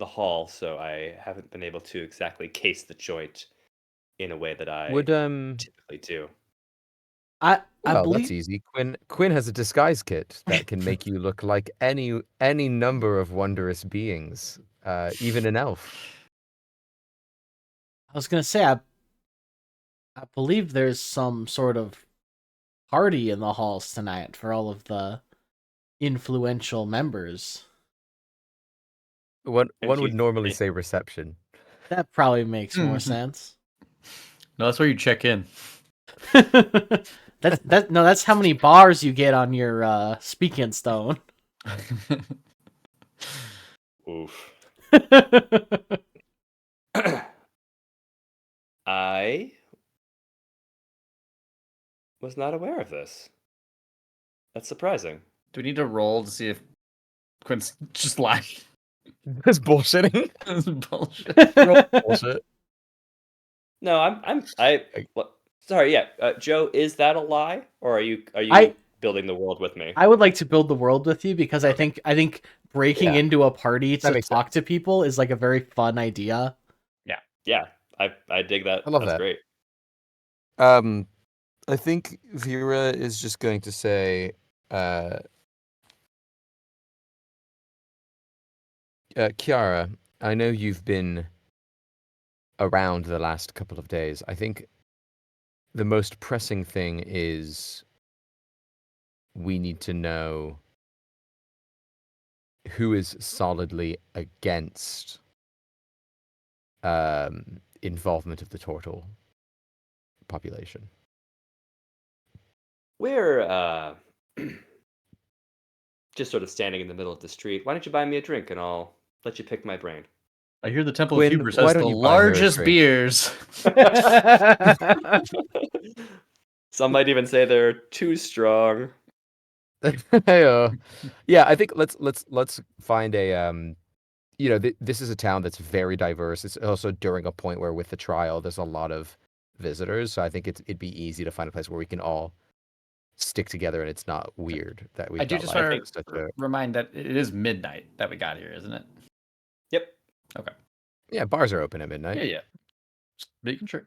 hall, so I haven't been able to exactly case the joint in a way that I Would typically do. I Well, that's believe easy. Quinn has a disguise kit that can make you look like any number of wondrous beings, even an elf. I was gonna say I believe there's some sort of party in the halls tonight for all of the influential members. One And would you, normally say reception. That probably makes more sense. No, that's where you check in. That's how many bars you get on your speaking stone. oof. I was not aware of this. That's surprising. Do we need to roll to see if Quinn's just lying? That's bullshitting. This is bullshit. Bullshit. No, I. What? Sorry, yeah, Joe. Is that a lie, or are you I- building the world with me? I would like to build the world with you because I think breaking Yeah. into a party That to makes talk to people is like a very fun idea. Yeah, I dig that. I love That's that. great. I think Vera is just going to say, Kiara, I know you've been around the last couple of days. I think the most pressing thing is we need to know who is solidly against involvement of the turtle population. We're just sort of standing in the middle of the street. Why don't you buy me a drink and I'll let you pick my brain? I hear the Temple Quinn, of Hubris why has don't the you buy her a largest drink? beers. Some might even say they're too strong. Yeah, I think let's find a this is a town that's very diverse. It's also during a point where with the trial there's a lot of visitors, so I think it'd be easy to find a place where we can all stick together and it's not weird that we've I do got just like want such to a remind that it is midnight that we got here, isn't it? Yep. yeah, bars are open at midnight. Yeah. Just making sure.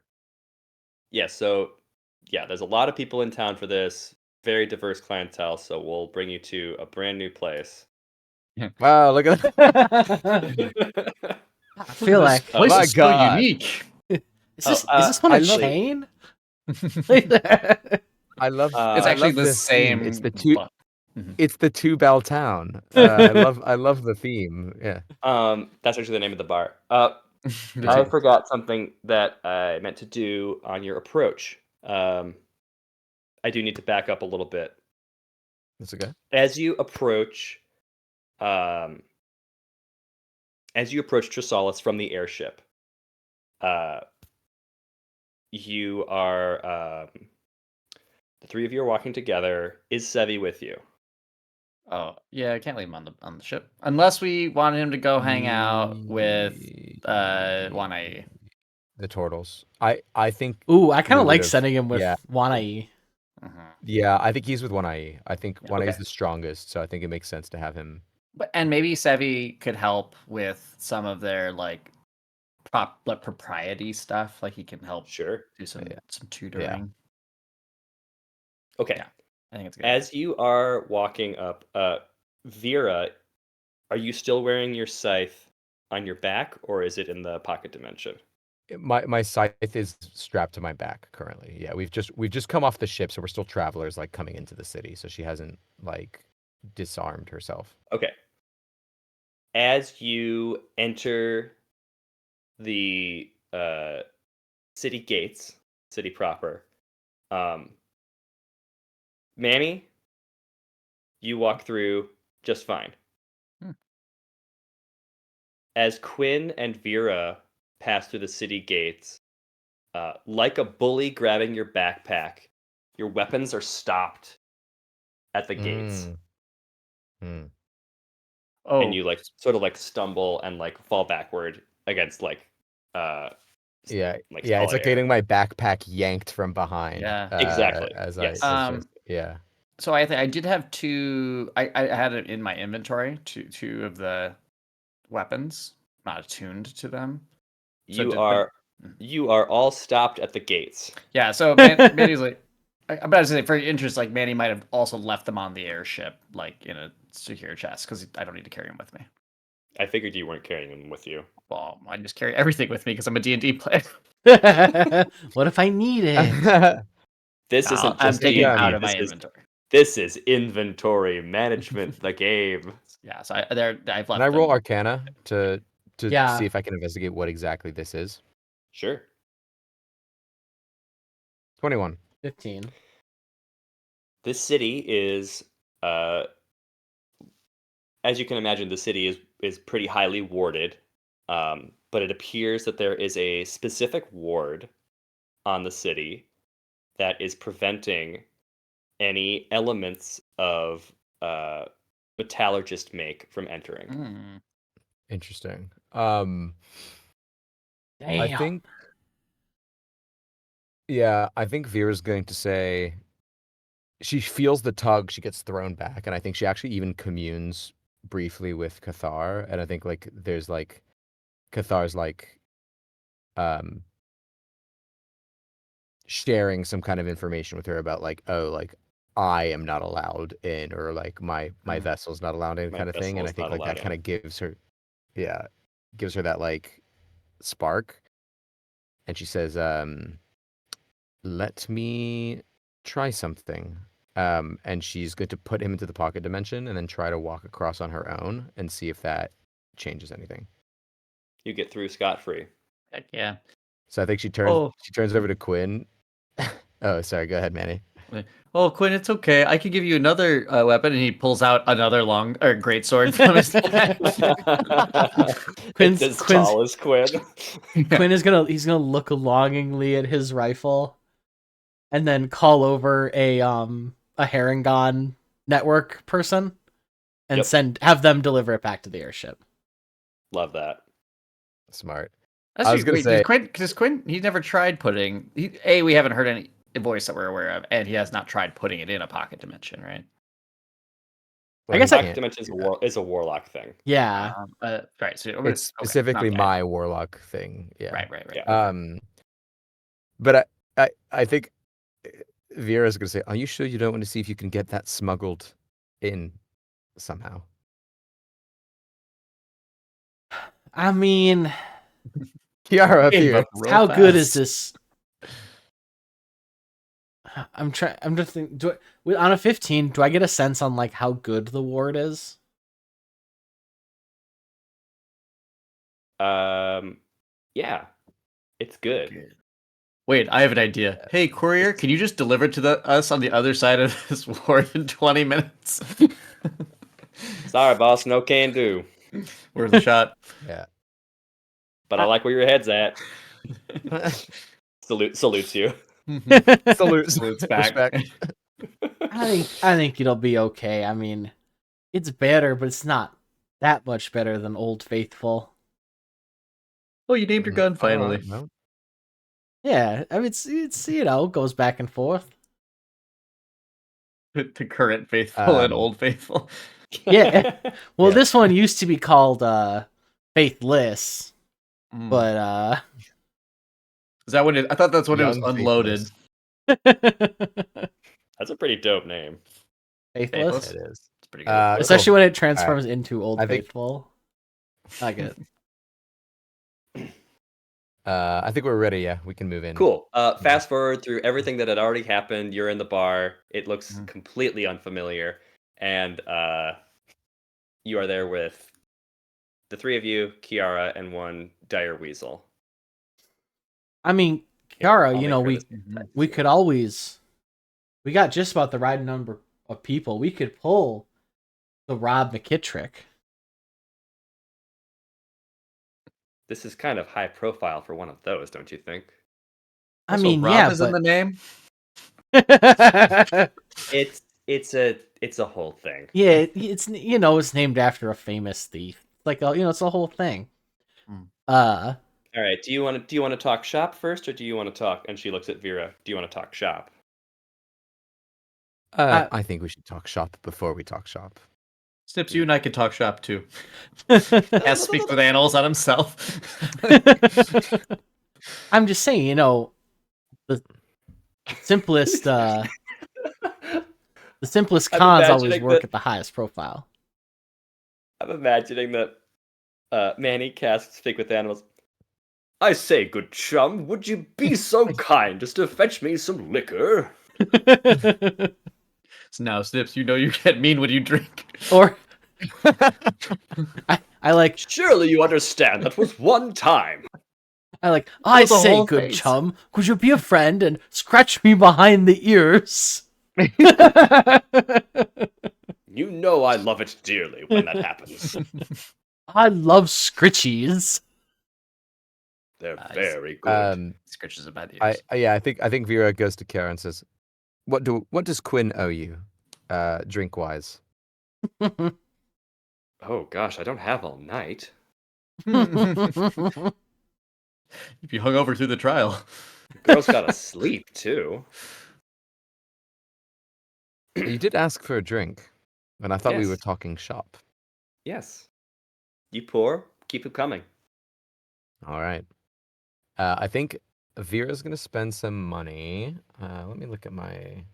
Yeah. So yeah, there's a lot of people in town for this. Very diverse clientele. So we'll bring you to a brand new place. Wow, look at that. I feel This like place my is so God. unique. is this on I a love- chain? I love It's I actually love the this theme. same. It's the two but- it's the two bell town. I love the theme. Yeah. That's actually the name of the bar. I forgot something that I meant to do on your approach. I do need to back up a little bit. That's okay. As you approach Trisalis from the airship, you are the three of you are walking together. Is Sevi with you? Oh, yeah, I can't leave him on the ship. Unless we wanted him to go hang out with Wanai. The turtles. I think Ooh, I kind we of like would've- sending him with yeah. Wanai. Yeah, I think he's with 1IE. I think 1IE is Okay. the strongest, so I think it makes sense to have him. And maybe Sevi could help with some of their like propriety stuff. Like he can help Sure. do some Yeah. tutoring. Okay. Yeah. I think it's good. As you are walking up, Vera, are you still wearing your scythe on your back, or is it in the pocket dimension? My scythe is strapped to my back currently. Yeah, we've just come off the ship, so we're still travelers, like coming into the city. So she hasn't like disarmed herself. Okay. As you enter the city gates, city proper, Manny, you walk through just fine. Hmm. As Quinn and Vera pass through the city gates, like a bully grabbing your backpack, your weapons are stopped at the gates, Mm. Mm. and Oh, you like sort of like stumble and like fall backward against uh Yeah, like yeah. It's solid like air. getting my backpack yanked from behind. yeah. Exactly. As Yes. yeah. So I did have two. I had it in my inventory. Two of the weapons, not attuned to them. So You did, but you are all stopped at the gates. yeah. So Manny's like, I'm about to say for interest, like Manny might have also left them on the airship, like in a secure chest, because I don't need to carry them with me. I figured you weren't carrying them with you. Well, I just carry everything with me because I'm a D&D player. What if I need it? This No, isn't I'm just taking them D&D. out of my This is inventory. this is inventory management, the game. Yeah, so I've Can I left roll them. Arcana to see Yeah, if I can investigate what exactly this is? Sure. 21. 15. This city is as you can imagine, the city is pretty highly warded. But it appears that there is a specific ward on the city that is preventing any elements of metallurgist make from entering. Mm. Interesting. I Damn. think yeah, I think Vera's going to say she feels the tug, she gets thrown back, and I think she actually even communes briefly with Cathar, and I think like there's like Cathar's like um sharing some kind of information with her about like, oh, like I am not allowed in, or like my vessel's not allowed in, My kind of thing. vessel And I is think not like that allowed kind in. of gives her, yeah, gives her that like spark. And she says, let me try something. And she's going to put him into the pocket dimension and then try to walk across on her own and see if that changes anything. You get through scot-free. Heck yeah. So I think Oh, she turns over to Quinn. Oh, sorry, go ahead, Manny. oh, Quinn, it's okay. I could give you another weapon, and he pulls out another long or great sword from his bag. It's Quinn's as Quinn's tall as Quinn. Quinn is gonna look longingly at his rifle and then call over a Harangon network person and Yep. have them deliver it back to the airship. Love that. Smart. That's I was gonna wait, say, does Quinn? He's never tried putting. We haven't heard any voice that we're aware of, and he has not tried putting it in a pocket dimension, right? I well, guess he I Pocket can't dimension do that. is a warlock thing. yeah. Right. So It's okay, specifically okay. my warlock thing. Yeah. Right. Yeah. Okay. But I think Vera's gonna say, "Are you sure you don't want to see if you can get that smuggled in somehow?" I mean, Kiara, up Gave here. up real how good is fast. this? I'm trying. I'm just thinking. On a 15, do I get a sense on like how good the ward is? Yeah. It's good. Wait, I have an idea. Hey, courier, can you just deliver to us on the other side of this ward in 20 minutes? Sorry, boss, no can do. Worth a shot. Yeah. But I like where your head's at. Salutes you. Salute. Salutes back. Respect. I think it'll be okay. I mean, it's better, but it's not that much better than Old Faithful. Oh, you named your gun All finally. right, well, Yeah, I mean it's goes back and forth. To current faithful and um, old faithful. Yeah. Well, Yeah. this one used to be called Faithless, Mm. but Is that when I thought that's when it was young unloaded. faithless. That's a pretty dope name. Faithless, It is. It's pretty good. Cool. especially when it transforms into Old I think- Faithful. I get it. I think we're ready. Yeah, we can move in. Cool. Fast forward through everything that had already happened. You're in the bar. It looks Mhm. completely unfamiliar, and you are there with the three of you, Kiara, and one dire weasel. I mean, Here, Kiara, I'll you make know, her we the same we size as could you. always we got just about the right number of people. We could pull the Rob McKittrick. This is kind of high profile for one of those, don't you think? I Also, mean, Rob yeah, is in the but name. It's a whole thing. yeah, it's it's named after a famous thief. Like it's a whole thing. Hmm. Uh, All right. Do you want to talk shop first, or do you want to talk? And she looks at Vera. Do you want to talk shop? I think we should talk shop before we talk shop. Snips, you and I could talk shop too. No, Has speak with animals on himself. I'm just saying, the simplest I'm the simplest cons always imagining work that. at the highest profile. I'm imagining that Manny casts speak with animals. I say, good chum, would you be so kind as to fetch me some liquor? So now, Snips, you know you get mean when you drink. Or I like Surely you understand that was one time. I the say, whole good face. chum, could you be a friend and scratch me behind the ears? You know I love it dearly when that happens. I love scritchies. They're Nice. very good. Scratches it by the ears. I think Vera goes to Kiara and says, what does Quinn owe you, drink wise?" Oh gosh, I don't have all night. You'd be hungover through the trial. Girl's gotta sleep too. You did ask for a drink, and I thought we were Yes. talking shop. Yes. You pour, keep it coming. All right. I think Vera's gonna spend some money. Let me look at my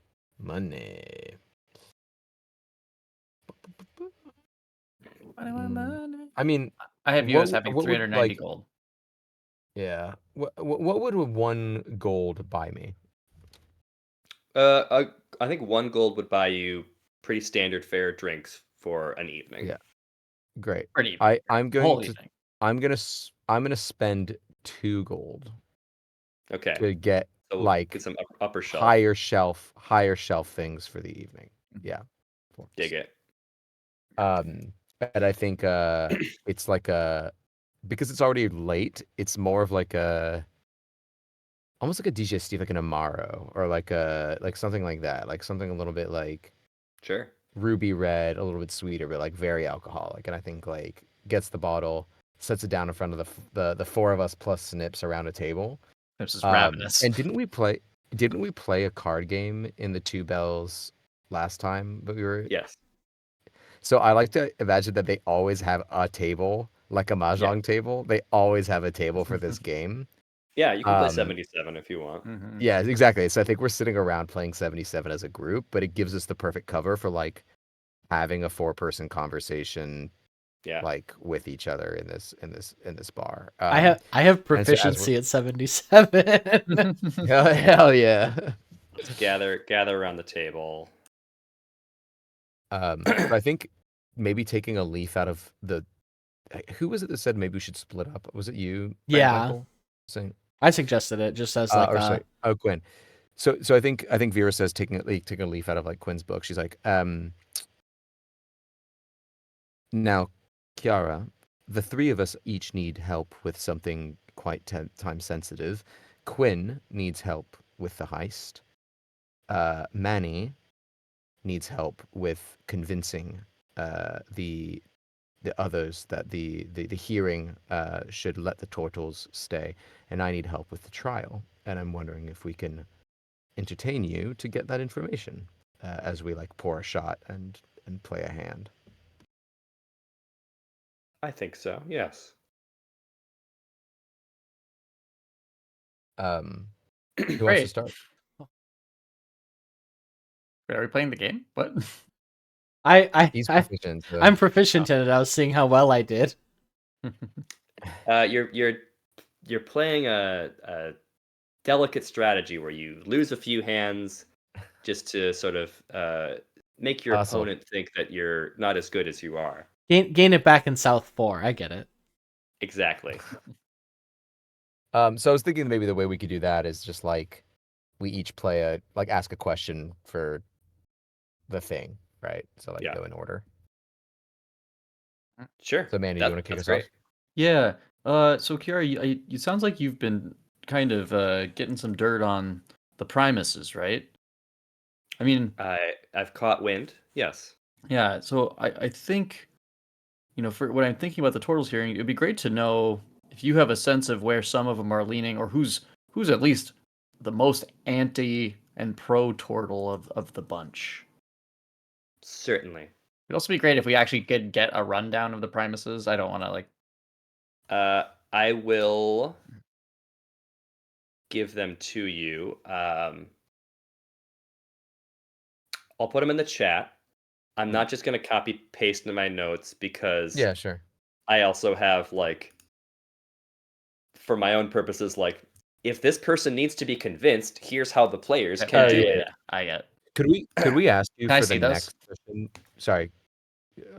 money. I mean, I have you what as having what would 390 gold. yeah? What would 1 gold buy me? I think 1 gold would buy you pretty standard fare drinks for an evening. Yeah. Great. Pretty. I'm The whole going to evening. I'm gonna spend 2 gold Okay. to get So we'll like get some upper shelf. higher shelf things for the evening. Yeah. of course. Dig it. And I think it's like because it's already late, it's more of like almost like a digestif, like an Amaro, or like something like that, like something a little bit like Sure. ruby red, a little bit sweeter, but like very alcoholic. And I think like gets the bottle, sets it down in front of the four of us plus Snips around a table. This is ravenous. And didn't we play a card game in the Two Bells last time? But we were Yes. So I like to imagine that they always have a table, like a mahjong table. They always have a table for this game. Yeah, you can play Um, 77 if you want. Yeah, exactly. So I think we're sitting around playing 77 as a group, but it gives us the perfect cover for like having a 4-person conversation, Yeah. like with each other in this bar. I have and so as proficiency at 77. hell yeah. Just gather around the table. So I think maybe taking a leaf out of the. Who was it that said maybe we should split up? Was it you? Yeah. Michael? Saying, I suggested it just as like sorry, Quinn. So I think Vera says taking a leaf out of like Quinn's book. She's like, now, Kiara, the three of us each need help with something quite time sensitive. Quinn needs help with the heist. Manny needs help with convincing the others that the hearing should let the turtles stay, and I need help with the trial. And I'm wondering if we can entertain you to get that information as we like pour a shot and play a hand. I think so. Yes. Who wants to Great. start? Are we playing the game? What? He's proficient. I'm proficient in it. I was seeing how well I did. You're you're playing a delicate strategy where you lose a few hands just to sort of make your Hustle. opponent think that you're not as good as you are. Gain it back in South 4. I get it. Exactly. So I was thinking maybe the way we could do that is just like we each ask a question for the thing, right? So like Yeah. go in order. Sure. So Manny, do you want to kick That's us off? great. Yeah. So Kiara, you sounds like you've been kind of getting some dirt on the Primuses, right? I mean, I've caught wind. Yes. yeah. So I think, for what I'm thinking about the Turtles here, it'd be great to know if you have a sense of where some of them are leaning, or who's at least the most anti and pro Turtle of the bunch. Certainly. It'd also be great if we actually could get a rundown of the Primuses. I don't want to like. I will give them to you. I'll put them in the chat. I'm not just going to copy paste in my notes because Yeah, sure. I also have for my own purposes, if this person needs to be convinced, here's how the players can do it. I get. Could we ask you Can I for the see those? next session? Sorry.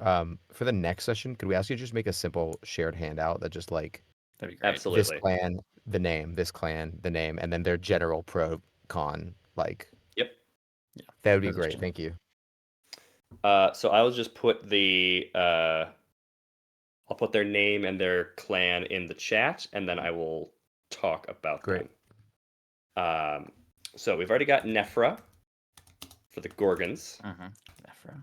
For the next session, could we ask you to just make a simple shared handout that just like That'd be great. Absolutely. this clan, the name, this clan, the name, and then their general pro con, like Yep. Yeah. that would be Position. great. Thank you. So I'll just put I'll put their name and their clan in the chat, and then I will talk about Great. them. So we've already got Nephra for the Gorgons. Nephra.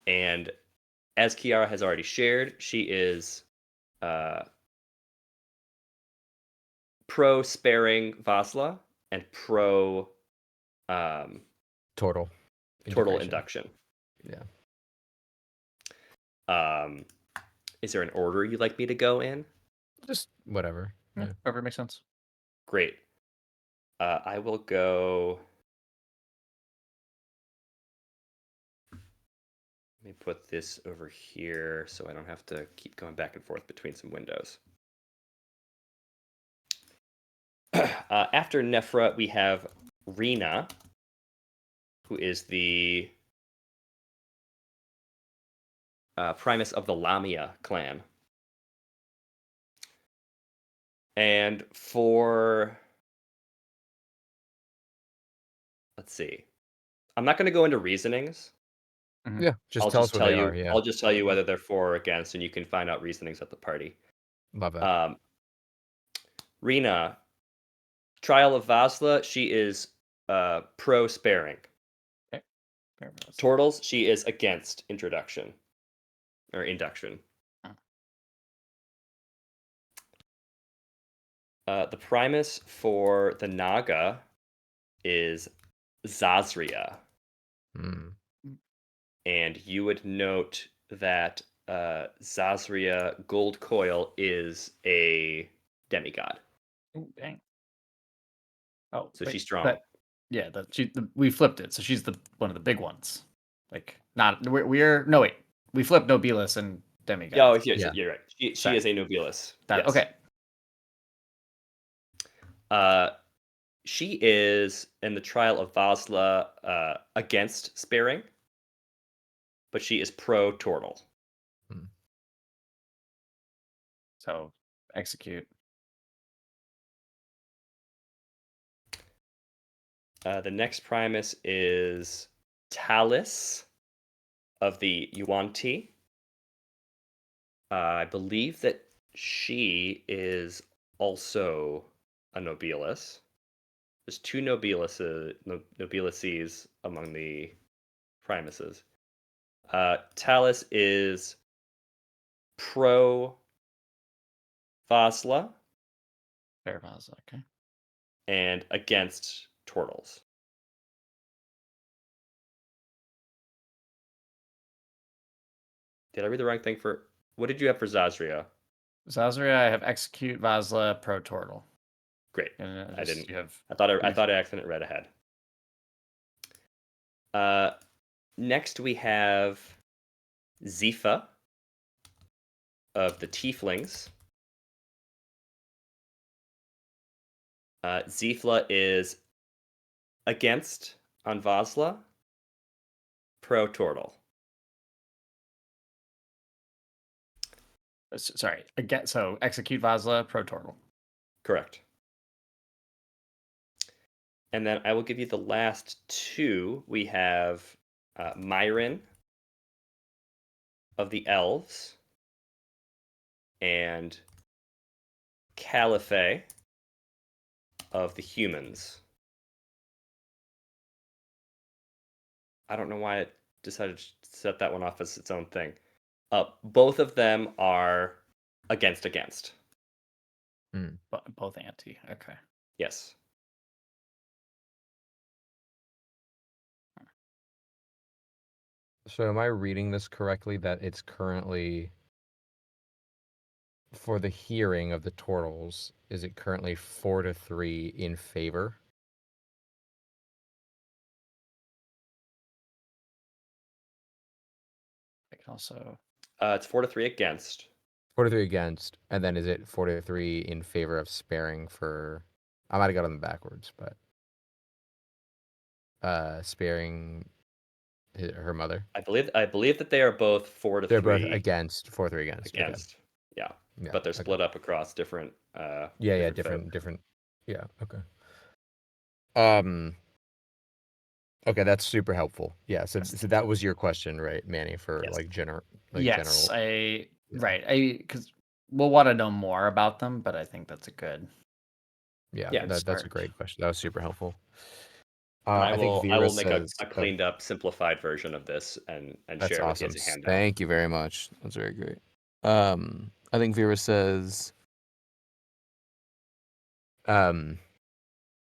And as Kiara has already shared, she is pro sparing Vasla and pro Turtle. Turtle integration. induction. Yeah. Is there an order you'd like me to go in? Just whatever. Yeah, whatever makes sense. Great. I will go. Let me put this over here so I don't have to keep going back and forth between some windows. After Nephra, we have Rena, who is the Primus of the Lamia clan. And let's see. I'm not going to go into reasonings. Yeah. Just I'll tell just us what tell they you. are. Yeah. I'll just tell you whether they're for or against, and you can find out reasonings at the party. Love that. Rena, Trial of Vasla, she is pro sparing. Okay. Fair enough. Turtles, she is against introduction or induction. The Primus for the Naga is Zazria. Mm. And you would note that Zazria Gold Coil is a demigod. Ooh, dang. Oh, So wait, she's strong. but- yeah, we flipped it, so she's the one of the big ones. Like, not we're no wait, we flipped Nobilis and demigod. Oh, yes, Yeah. you're right. She Sorry. is a Nobilis. That, Yes. Okay. She is in the Trial of Vasla against sparing, but she is pro Turtle. So execute. The next Primus is Talus of the Yuan-Ti. I believe that she is also a Nobilis. There's two Nobilises among the Primuses. Talus is pro Vasla Fair Vaza, okay. and against Turtles. Did I read the wrong thing for... What did you have for Zazria? Zazria, I have execute Vasla pro Turtle. Great. And I didn't. You have I thought I accidentally read ahead. Next we have Zifa, of the Tieflings. Zifla is against Anvasla, pro Turtle. Sorry, again. So execute Vazla, pro Turtle. Correct. And then I will give you the last two. We have Myron of the Elves and Caliphate of the Humans. I don't know why it decided to set that one off as its own thing. Both of them are against. Both anti. Okay. Yes. So am I reading this correctly that it's currently for the hearing of the turtles, is it currently 4-3 in favor? I can also. It's 4-3 against. 4-3 against, and then is it 4-3 in favor of sparing for? I might have got them backwards, but sparing her mother. I believe that they are both 4-3. They're both against 4-3 against. Okay. Yeah. Yeah, But they're okay. split up across different. Different. Yeah. Okay. Okay, that's super helpful. Yeah. So that was your question, right, Manny? For Yes. general. Yes, Yeah. right. Because we'll want to know more about them, but I think that's a good. Yeah. That's a great question. That was super helpful. And I think I Vera will make says a cleaned up, simplified version of this and that's share it with you awesome. as a handout. Thank you very much. That's very great. I think Vera says,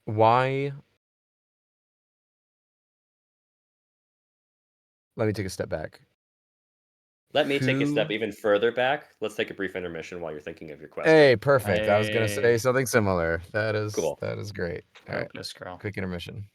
why? Let me take a step back. Let me take a step even further back. Let's take a brief intermission while you're thinking of your question. Hey, perfect. I was gonna say something similar. That is Cool. That is great. All right, This girl. quick intermission.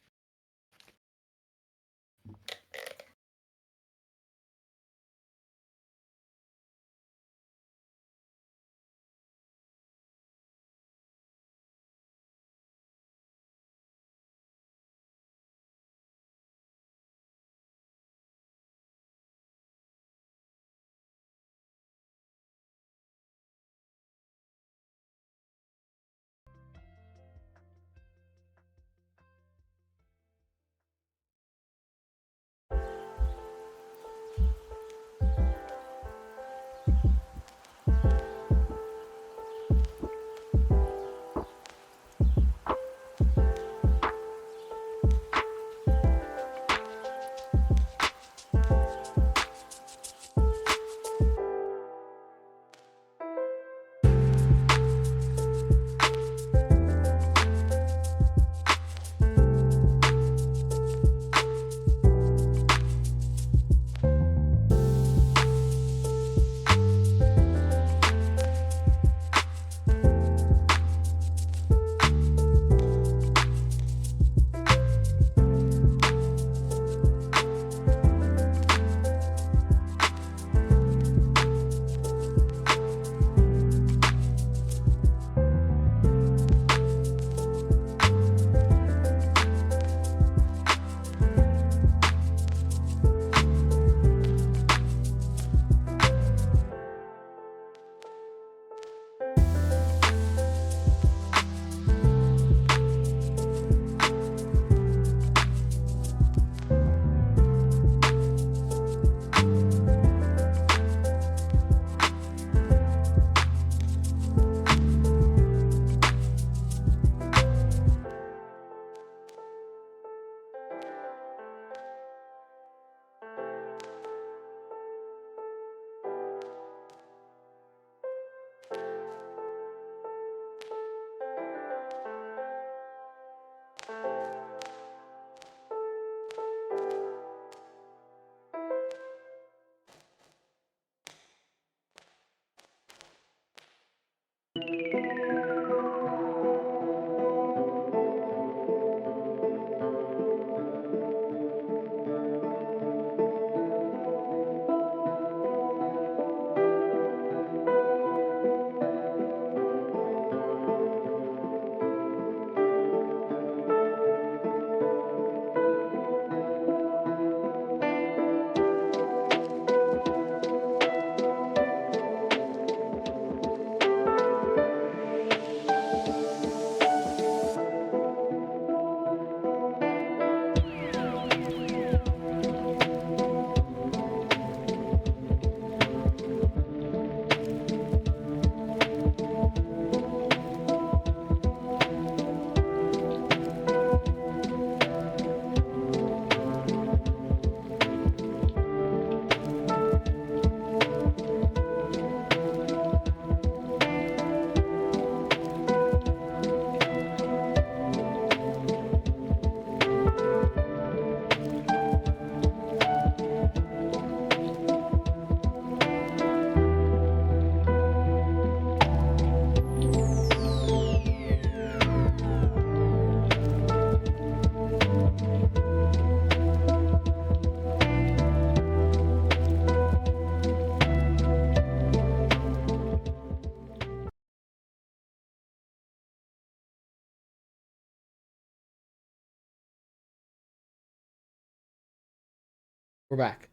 We're back.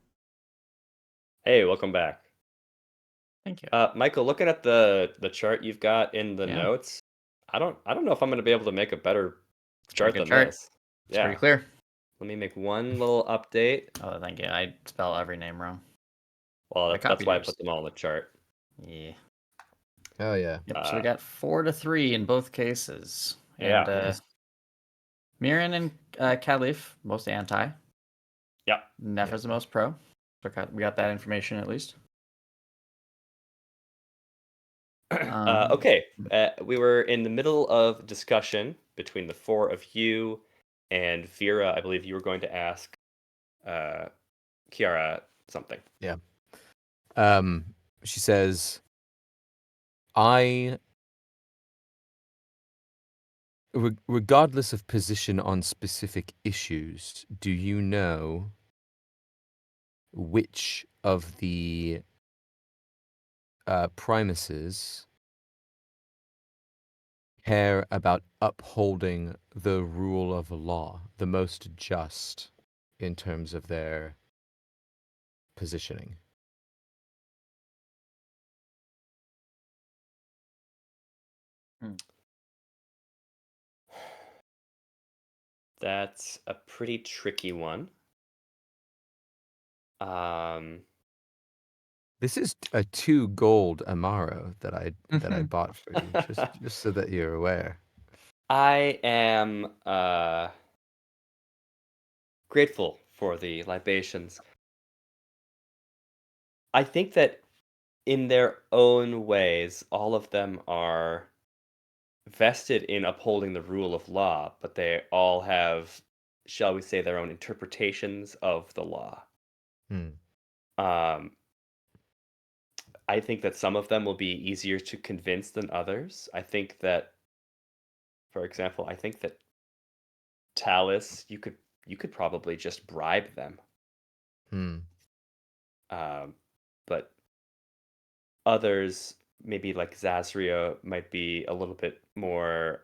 Hey, welcome back. Thank you. Michael, looking at the chart you've got in the Yeah. notes, I don't know if I'm going to be able to make a better chart good than chart. this. It's pretty clear. Let me make one little update. Oh, thank you. I spell every name wrong. Well, I that's copied why I yours. put them all in the chart. Yeah. Oh yeah. Yep. So we got 4-3 in both cases. Yeah. And Nice. Miran and Caliph, most anti. Yeah. Nephra's the most pro. So we got that information at least. Okay. We were in the middle of discussion between the four of you and Vera. I believe you were going to ask Kiara something. Yeah. She says, regardless of position on specific issues, do you know which of the primuses care about upholding the rule of law the most just in terms of their positioning? That's a pretty tricky one. This is a 2 gold Amaro that I bought for you, just so that you're aware. I am grateful for the libations. I think that in their own ways, all of them are vested in upholding the rule of law, but they all have, shall we say, their own interpretations of the law. Hmm. Um, I think that some of them will be easier to convince than others. I think that, for example, I think that Talus, you could probably just bribe them. Hmm. But others, maybe like Zazria, might be a little bit more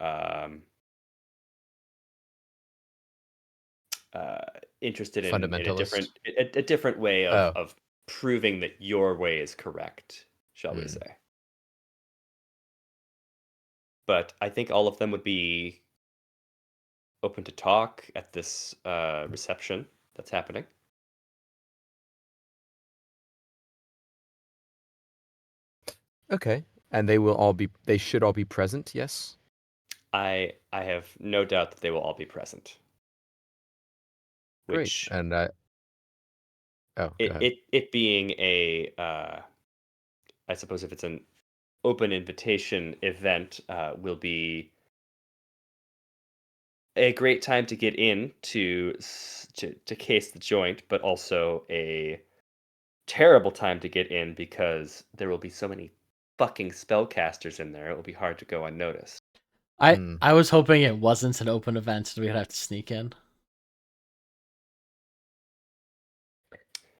interested in Fundamentalist. a different way Oh. of proving that your way is correct, shall we Hmm. say. But I think all of them would be open to talk at this reception that's happening. Okay. And they should all be present, yes? I have no doubt that they will all be present. Great. Which And oh, go ahead. it being a I suppose if it's an open invitation event, will be a great time to get in to case the joint, but also a terrible time to get in because there will be so many fucking spellcasters in there. It will be hard to go unnoticed. Hmm. I was hoping it wasn't an open event, so we'd have to sneak in.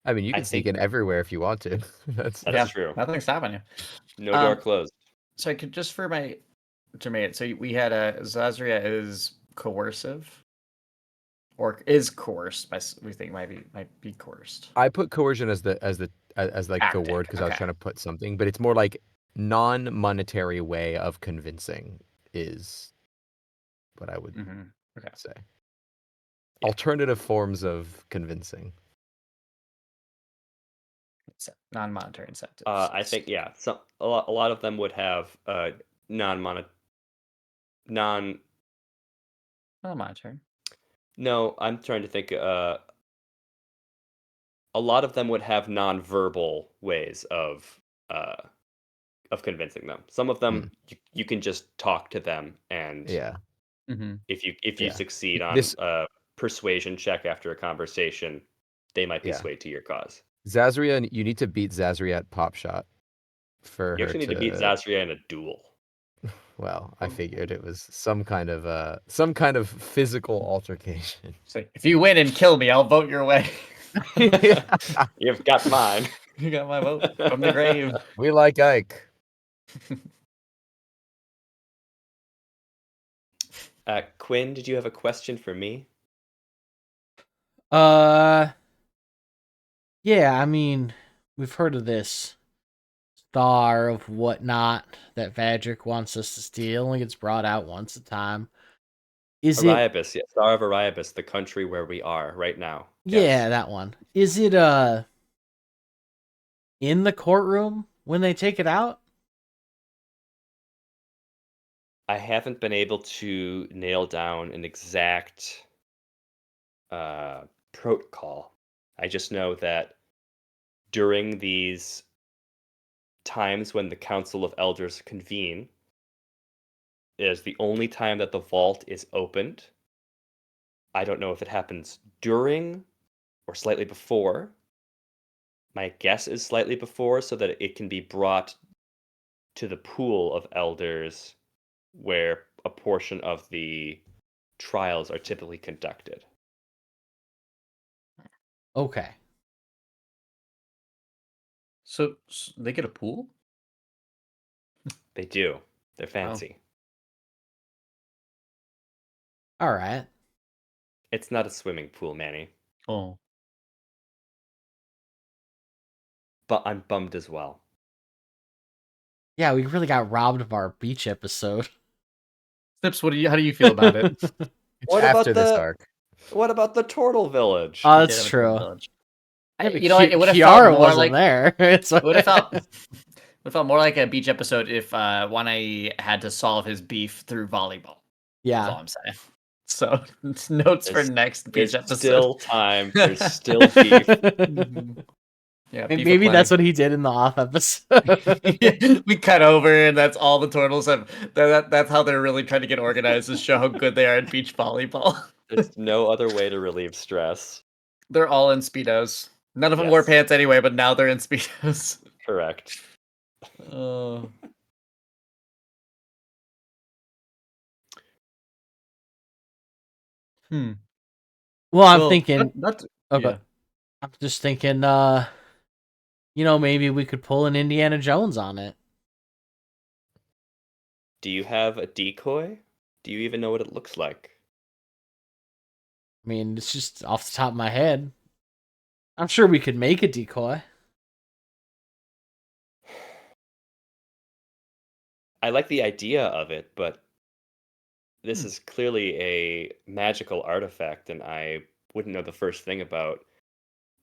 I mean, you I can sneak think in everywhere if you want to. that's Yeah, true. nothing's stopping you. No door closed. So I could just for my to make it. So we had a Zazria is coercive, or is coerced. We think might be coerced. I put coercion as like the Acting, word because I was okay. trying to put something, but it's more like non-monetary way of convincing is what I would Mm-hmm. Okay. say. Yeah. Alternative forms of convincing. Non-monetary incentives. I think a lot of them would have non. Non-monetary. No, I'm trying to think. A lot of them would have non-verbal ways uh, of convincing them. Some of them you can just talk to them, and Yeah. Mm-hmm. if you Yeah. succeed on This a persuasion check after a conversation, they might be Yeah. swayed to your cause. Zazria, you need to beat Zazria at Pop Shot for You her actually need to beat to. Zazria in a duel. Well, I figured it was some kind of physical altercation. So if you win and kill me, I'll vote your way. You've got mine. You got my vote from the grave. We like Ike. Quinn, did you have a question for me? Uh, Yeah, I mean, we've heard of this star of whatnot that Vadric wants us to steal. Only gets brought out once a time. Is it? Ariabis, yes, Star of Ariabis, the country where we are right now. Yeah, Yes. that one. Is it in the courtroom when they take it out? I haven't been able to nail down an exact protocol. I just know that during these times when the Council of Elders convene is the only time that the vault is opened. I don't know if it happens during or slightly before. My guess is slightly before, so that it can be brought to the pool of elders where a portion of the trials are typically conducted. Okay. So they get a pool? They do. They're fancy. All right. It's not a swimming pool, Manny, Oh. but I'm bummed as well. Yeah, we really got robbed of our beach episode. Sips, how do you feel about it? It's What after about this the arc. what about the Turtle Village? Oh, We did that's have a turtle true. village. Yeah, but You know what? It would have felt Kiara more wasn't like there. It's it would have felt more like a beach episode if Wanai had to solve his beef through volleyball. That's all yeah. I'm saying. So notes for There's- next beach There's episode. still time. There's still beef. Mhm. Yeah, beef Maybe that's aplenty. what he did in the off episode. We cut over, and that's all the turtles have. That's how they're really trying to get organized to show how good they are at beach volleyball. There's no other way to relieve stress. They're all in speedos. None of them wore Yes. pants anyway, but now they're in speedos. Correct. Oh. Hmm. Well, I'm Well, thinking. yeah. But I'm just thinking. Maybe we could pull an Indiana Jones on it. Do you have a decoy? Do you even know what it looks like? I mean, it's just off the top of my head. I'm sure we could make a decoy. I like the idea of it, but this is clearly a magical artifact, and I wouldn't know the first thing about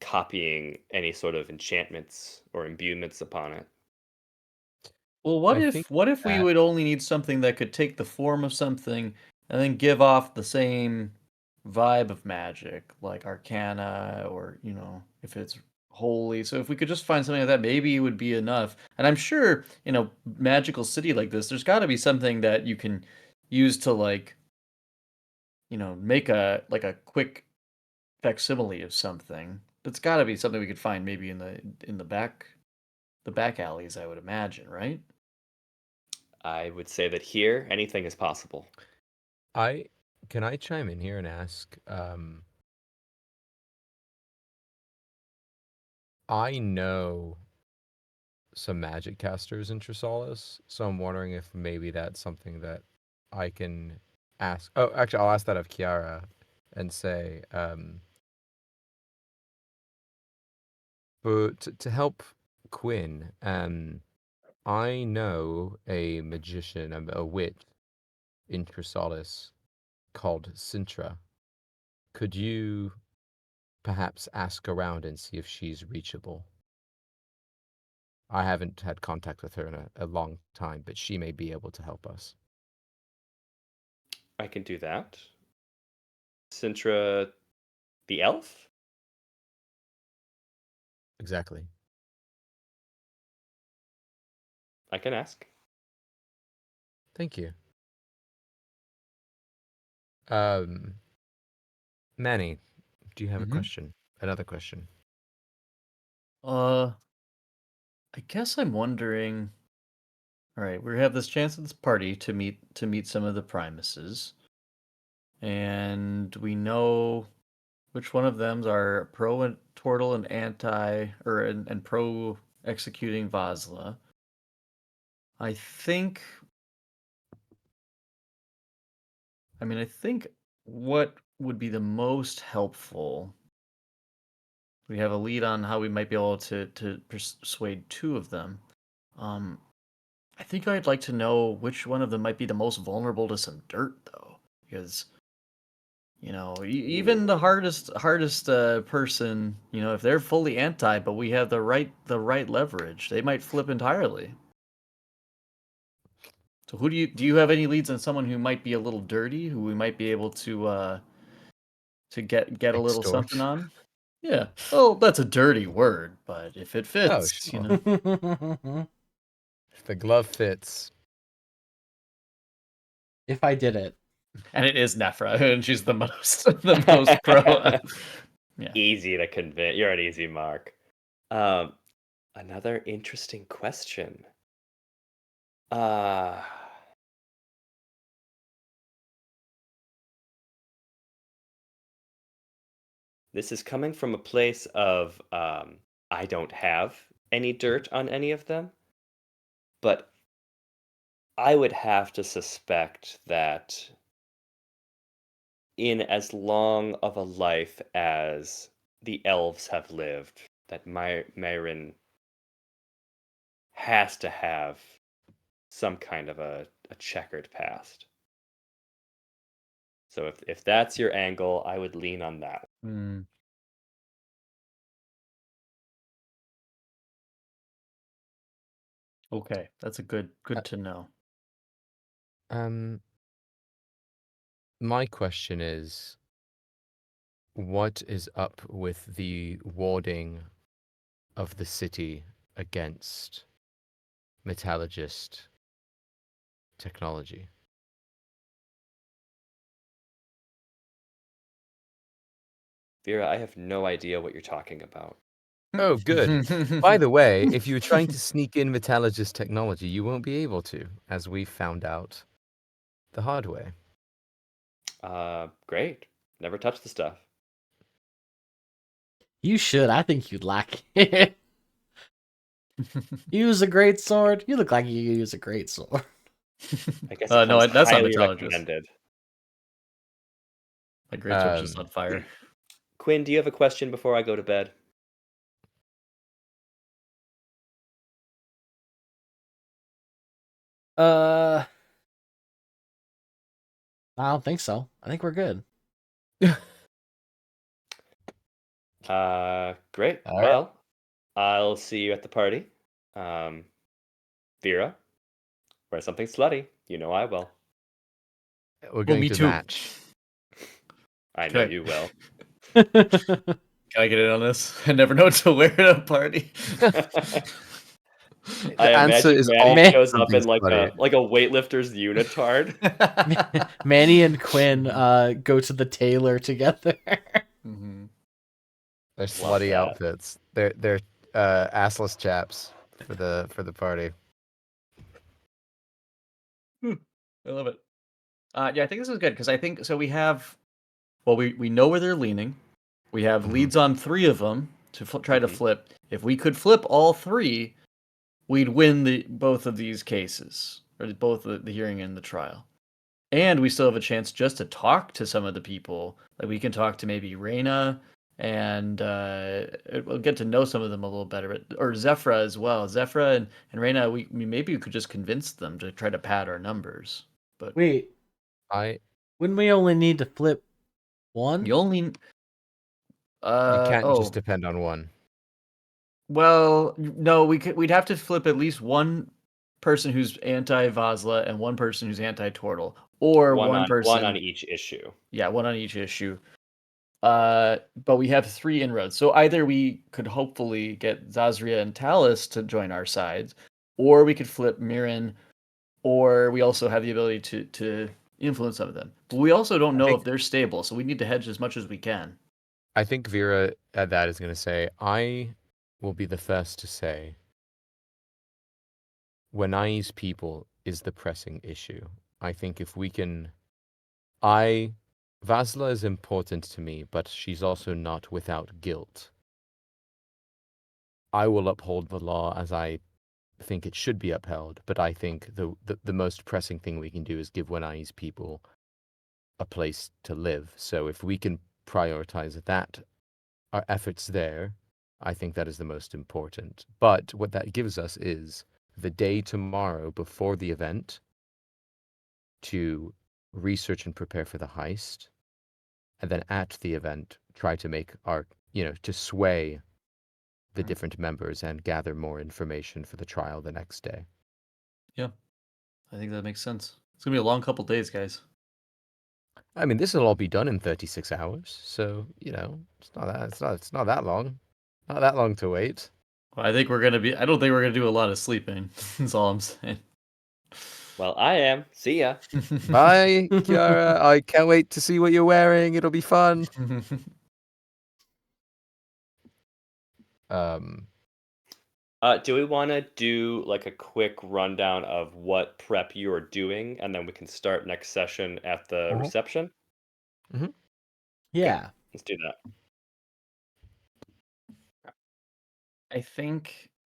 copying any sort of enchantments or imbuements upon it. Well, what I if think we that- would only need something that could take the form of something and then give off the same vibe of magic, like Arcana, or if it's holy. So if we could just find something like that, maybe it would be enough. And I'm sure, magical city like this, there's got to be something that you can use to make a quick facsimile of something. That's got to be something we could find maybe in the back alleys, I would imagine, right? I would say that here, anything is possible. Can I chime in here and ask? I know some magic casters in Trisalis, so I'm wondering if maybe that's something that I can ask. Oh, actually, I'll ask that of Kiara and say, but to help Quinn, I know a magician, a witch in Trisalis called Sintra. Could you perhaps ask around and see if she's reachable? I haven't had contact with her in a long time, but she may be able to help us. I can do that. Sintra the elf? Exactly. I can ask. Thank you. Manny, do you have a Mhm. question? Another question. I guess I'm wondering. All right, we have this chance at this party to meet some of the Primuses, and we know which one of them are pro and Tortle and anti or and pro executing Vazla. I think. I think what would be the most helpful. We have a lead on how we might be able to persuade 2 of them. I think I'd like to know which one of them might be the most vulnerable to some dirt, though, because even the hardest person, if they're fully anti, but we have the right leverage, they might flip entirely. So who do you have any leads on someone who might be a little dirty, who we might be able to get a little Extort. something on? Yeah. Well, that's a dirty word, but if it Oh, fits, sure. If the glove fits. If I did it. And it is Nephra, and she's the most pro. Yeah. Easy to convince. You're an easy mark. Another interesting question. This is coming from a place of I don't have any dirt on any of them, but I would have to suspect that in as long of a life as the elves have lived, that Myron has to have some kind of a checkered past. So if that's your angle, I would lean on that. Okay, that's a good to know. My question is, what is up with the warding of the city against metallurgist technology? Vera, I have no idea what you're talking about. Oh, good. By the way, if you're trying to sneak in metallurgist technology, you won't be able to, as we found out the hard way. Great. Never touched the stuff. You should. I think you'd like it. Use a great sword. You look like you use a great sword. I guess no, it that's not highly metallurgist. recommended. My great sword's just on fire. Quinn, do you have a question before I go to bed? I don't think so. I think we're good. Great. All right. Well, I'll see you at the party. Vera, wear something slutty. You know I will. We're going me to too. match. I know Okay. you will. Can I get in on this? I never know what to wear at a party. I answer imagine is Manny always shows up in something like a weightlifter's unitard. Manny and Quinn go to the tailor together. Mm-hmm. They're Love slutty that. outfits. They're assless chaps for the party. I love it. Yeah, I think this is good because I think so. We have, well, we know where they're leaning. We have Mhm. leads on 3 of them to try to Mhm. flip. If we could flip all 3, we'd win both of these cases, or both the hearing and the trial. And we still have a chance just to talk to some of the people. Like we can talk to maybe Reyna, and we'll get to know some of them a little better. Or Zephyra as well. Zephyra and Reyna, we maybe we could just convince them to try to pad our numbers. But Wait, wouldn't we only need to flip one? you only You can't just depend on one. Well, no, we'd have to flip at least one person who's anti-Vazla and one person who's anti-Tortle, or one person on each issue. Yeah, one on each issue. But we have 3 inroads, so either we could hopefully get Zazria and Talus to join our sides, or we could flip Mirren, or we also have the ability to influence some of them. But we also don't know if they're stable, so we need to hedge as much as we can. I think Vera at that is going to say, I will be the first to say, Wenai's people is the pressing issue. I think if we can... Vazla is important to me, but she's also not without guilt. I will uphold the law as I think it should be upheld, but I think the most pressing thing we can do is give Wenai's people a place to live. So if we can prioritize that, our efforts there, I think that is the most important. But what that gives us is the day tomorrow before the event to research and prepare for the heist, and then at the event try to make our, to sway the different members and gather more information for the trial the next day. Yeah, I think that makes sense. It's gonna be a long couple days, guys. I mean, this will all be done in 36 hours, so it's not that long. Not that long to wait. Well, I don't think we're gonna do a lot of sleeping. That's all I'm saying. Well, I am. See ya. Bye, Kiara. I can't wait to see what you're wearing. It'll be fun. Do we want to do like a quick rundown of what prep you are doing, and then we can start next session at the reception? Yeah. Let's do that.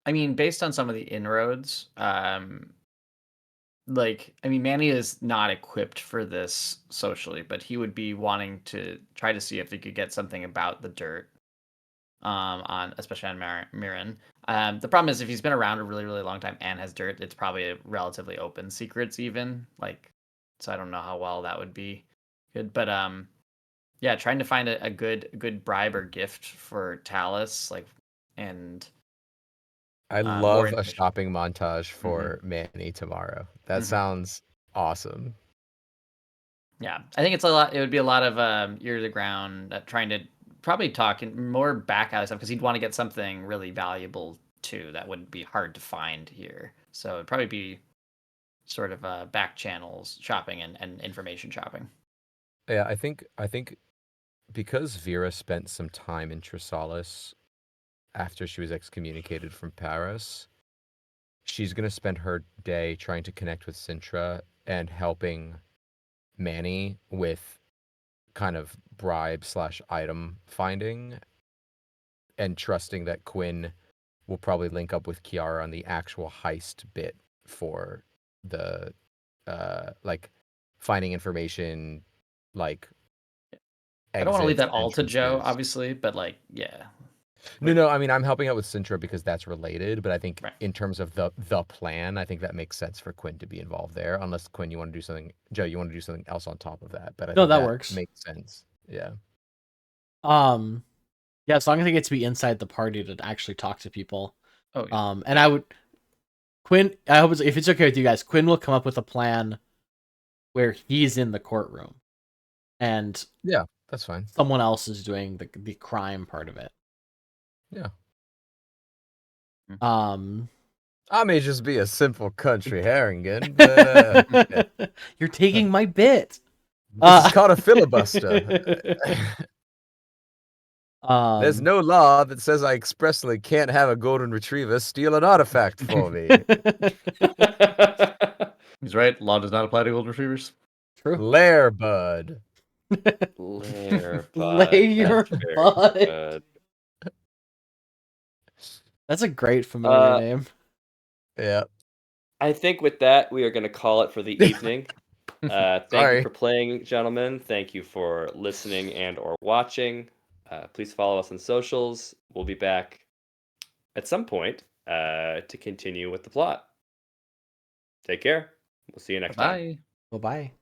I mean, based on some of the inroads, Manny is not equipped for this socially, but he would be wanting to try to see if he could get something about the dirt, especially on Mirren. The problem is if he's been around a really, really long time and has dirt, it's probably a relatively open secrets even. So I don't know how well that would be good, but yeah, trying to find a good bribe or gift for Talus, and I more love a information. shopping montage for Manny tomorrow. That sounds awesome. Yeah, I think it's a lot. It would be a lot of ear to the ground, trying to probably talk more back out of stuff because he'd want to get something really valuable too that wouldn't be hard to find here. So it'd probably be sort of back channels shopping and information shopping. Yeah, I think because Vera spent some time in Trisalis after she was excommunicated from Paris, she's going to spend her day trying to connect with Sintra and helping Manny with kind of bribe/item finding, and trusting that Quinn will probably link up with Kiara on the actual heist bit for the like finding information, like I don't want to leave exits, that all to Joe, entrances. obviously, but yeah. No, I mean, I'm helping out with Sintra because that's related, but I think Right. in terms of the plan, I think that makes sense for Quinn to be involved there. Unless Quinn, you want to do something, Joe, you want to do something else on top of that. But I No, think that works. makes sense. Yeah. Yeah, as long as I get to be inside the party to actually talk to people. Oh, yeah. And I would Quinn, I hope if it's okay with you guys, Quinn will come up with a plan where he's in the courtroom and Yeah, that's fine. someone else is doing the crime part of it. Yeah. I may just be a simple country Harrigan, but you're taking my bit. This is called a filibuster. There's no law that says I expressly can't have a golden retriever steal an artifact for me. He's right. Law does not apply to golden retrievers. True. Lair bud. Lair Lay your bud. good. That's a great familiar name. Yeah. I think with that, we are going to call it for the evening. Thank you for playing, gentlemen. Thank you for listening and or watching. Please follow us on socials. We'll be back at some point to continue with the plot. Take care. We'll see you next time. Bye. Bye-bye.